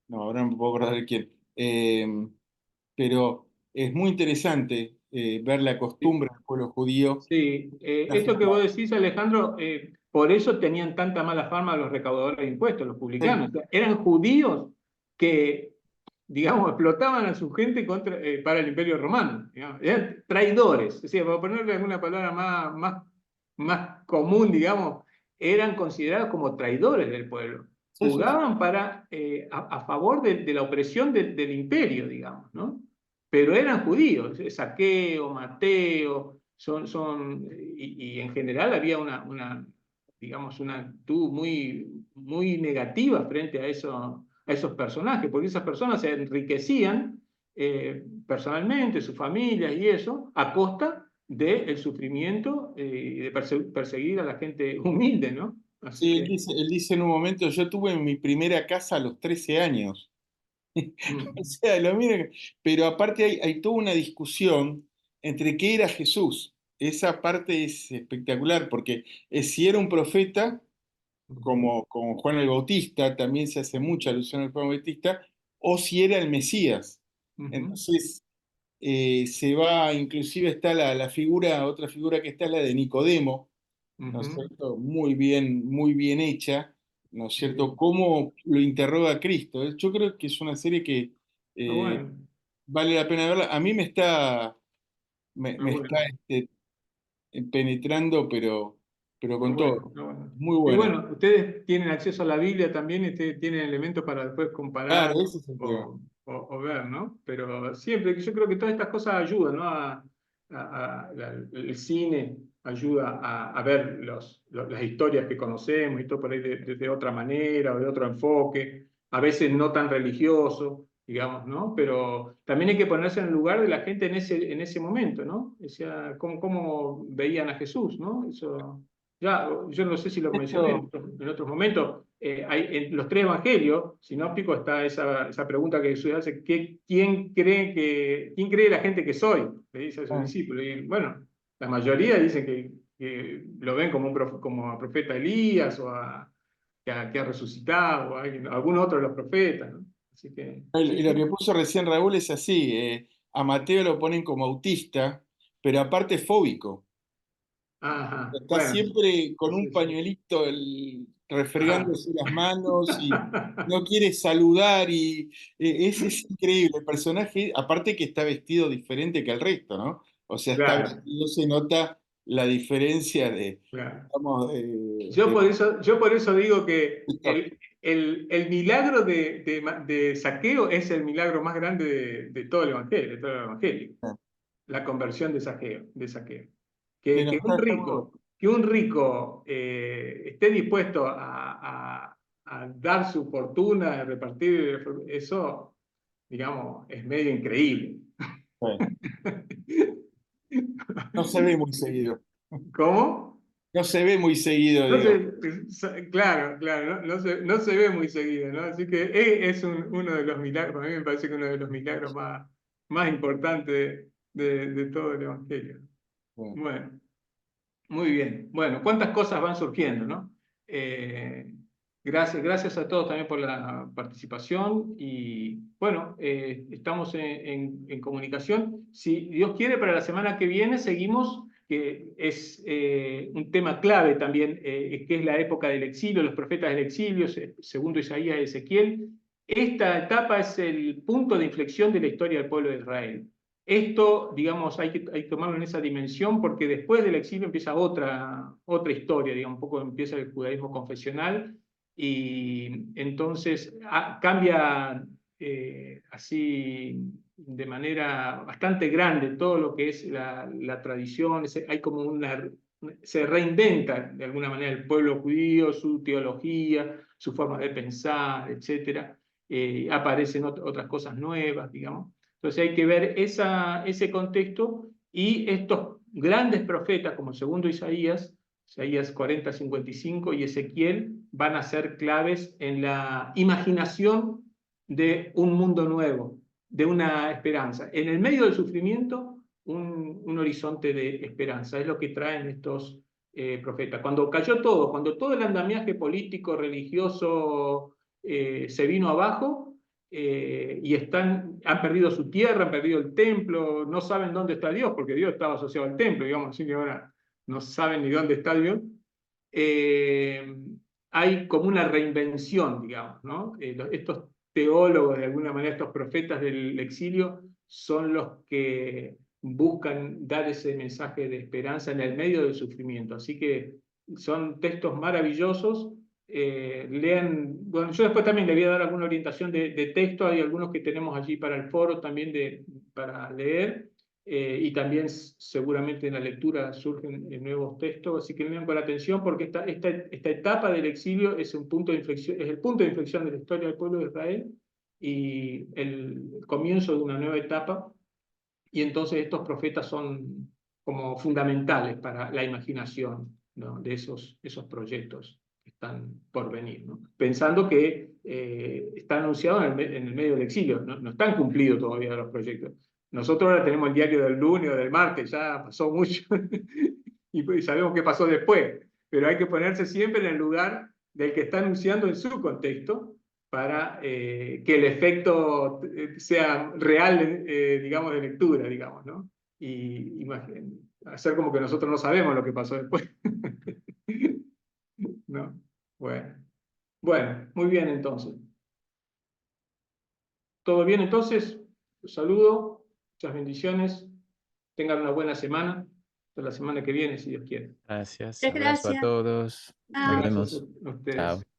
no, ahora no me puedo acordar de quién. Pero es muy interesante ver la costumbre del pueblo judío. Sí, esto que vos decís, Alejandro, por eso tenían tanta mala fama los recaudadores de impuestos, los Sí, publicanos. O sea, eran judíos que, digamos, explotaban a su gente para el Imperio Romano. Digamos. Eran traidores. Es decir, para ponerle alguna palabra más común, digamos, eran considerados como traidores del pueblo. sí, sí, sí. Jugaban a favor de la opresión del imperio, digamos, ¿no? Pero eran judíos, Saqueo, Mateo, y en general había digamos, una actitud muy negativa frente a esos personajes, porque esas personas se enriquecían personalmente, sus familias y eso, a costa del sufrimiento y de perseguir a la gente humilde, ¿no? Así Sí, que, él dice en un momento, yo tuve mi primera casa a los 13 años. O mm, sea, pero aparte hay toda una discusión entre qué era Jesús. Esa parte es espectacular, porque si era un profeta, ujú, como Juan el Bautista, también se hace mucha alusión al Juan el Bautista, o si era el Mesías. ujú, Entonces, inclusive está la figura, otra figura que está es la de Nicodemo, ¿no es Ujú. cierto? Muy bien hecha, ¿no es cierto? Sí. Cómo lo interroga a Cristo. Yo creo que es una serie que Está eh, bueno, vale la pena verla. A mí está me está bueno. penetrando, pero Está con bueno, todo. está bueno. Muy Y buena. bueno, ustedes tienen acceso a la Biblia también y ustedes tienen elementos para después comparar Claro, ese es el tema. o ver, ¿no? Pero siempre, yo creo que todas estas cosas ayudan, ¿no? El cine ayuda a ver las historias que conocemos y todo por ahí de otra manera o de otro enfoque, a veces no tan religioso, digamos, ¿no? Pero también hay que ponerse en el lugar de la gente en ese momento, ¿no? O sea, cómo veían a Jesús, ¿no? Eso. Ya, yo no sé si lo mencioné Esto, en otros momentos, en los tres evangelios sinópticos está esa pregunta que Jesús hace, ¿quién cree la gente que soy? Le dice a sus ah, discípulos. Y bueno, la mayoría dicen que lo ven como a profeta Elías o que ha resucitado, o algún otro de los profetas, ¿no? Así que, sí, y lo que sí. puso recién Raúl es así. A Mateo lo ponen como autista, pero aparte fóbico. Ajá, Está bueno, siempre con un sí, sí. pañuelito Ajá. refregándose las manos y no quiere saludar y es increíble. El personaje, aparte que está vestido diferente que el resto, ¿no? O sea, está Claro, vestido, se nota la diferencia claro. digamos, Yo por eso digo que el milagro de Zaqueo es el milagro más grande de todo el evangelio, de todo el evangelio. La conversión de Zaqueo. sí, no, Un está muy bueno. rico, esté dispuesto a dar su fortuna, a repartir eso, digamos, es medio increíble. Sí. No se ve muy seguido. ¿Cómo? No se ve muy seguido, No digo. claro, claro, no se ve muy seguido, ¿no? Así que es uno de los milagros, a mí me parece que uno de los milagros más importantes de todo el Evangelio. Sí. Bueno, muy bien. Bueno, cuántas cosas van surgiendo, ¿no? Eh, gracias a todos también por la participación y bueno, estamos en comunicación. Si Dios quiere, para la semana que viene seguimos, que es un tema clave también, que es la época del exilio, los profetas del exilio, segundo Isaías y Ezequiel. Esta etapa es el punto de inflexión de la historia del pueblo de Israel. Esto, digamos, hay que tomarlo en esa dimensión porque después del exilio empieza otra historia, digamos, un poco empieza el judaísmo confesional y entonces cambia así de manera bastante grande todo lo que es la tradición, hay como se reinventa de alguna manera el pueblo judío, su teología, su forma de pensar, etc. Aparecen otras cosas nuevas, digamos. Entonces hay que ver ese contexto y estos grandes profetas como el segundo Isaías 40-55 y Ezequiel van a ser claves en la imaginación de un mundo nuevo, de una esperanza. En el medio del sufrimiento, un horizonte de esperanza. Es lo que traen estos profetas. Cuando todo el andamiaje político, religioso se vino abajo, y han perdido su tierra, han perdido el templo, no saben dónde está Dios, porque Dios estaba asociado al templo, digamos, así que ahora no saben ni dónde está Dios. Eh, Hay como una reinvención, digamos, ¿no? Estos teólogos, de alguna manera, estos profetas del exilio, son los que buscan dar ese mensaje de esperanza en el medio del sufrimiento. Así que son textos maravillosos. Lean, bueno, yo después también le voy a dar alguna orientación de texto, hay algunos que tenemos allí para el foro también para leer, y también seguramente en la lectura surgen nuevos textos, así que lean con atención porque esta etapa del exilio es un punto de inflexión, es el punto de inflexión de la historia del pueblo de Israel y el comienzo de una nueva etapa, y entonces estos profetas son como fundamentales para la imaginación, ¿no? De esos proyectos que están por venir, ¿no? Pensando que están anunciados en el medio del exilio, no están cumplidos todavía los proyectos. Nosotros ahora tenemos el diario del lunes o del martes, ya pasó mucho y sabemos qué pasó después, pero hay que ponerse siempre en el lugar del que está anunciando en su contexto para que el efecto sea real, digamos, de lectura, digamos, ¿no? Y hacer como que nosotros no sabemos lo que pasó después. ¿No? Bueno, muy bien entonces. ¿Todo bien entonces? Los saludo, muchas bendiciones, tengan una buena semana, hasta la semana que viene, si Dios quiere. Gracias. Muchas Abrazo a gracias. todos. Nos Chao. Gracias vemos. a ustedes. Chao.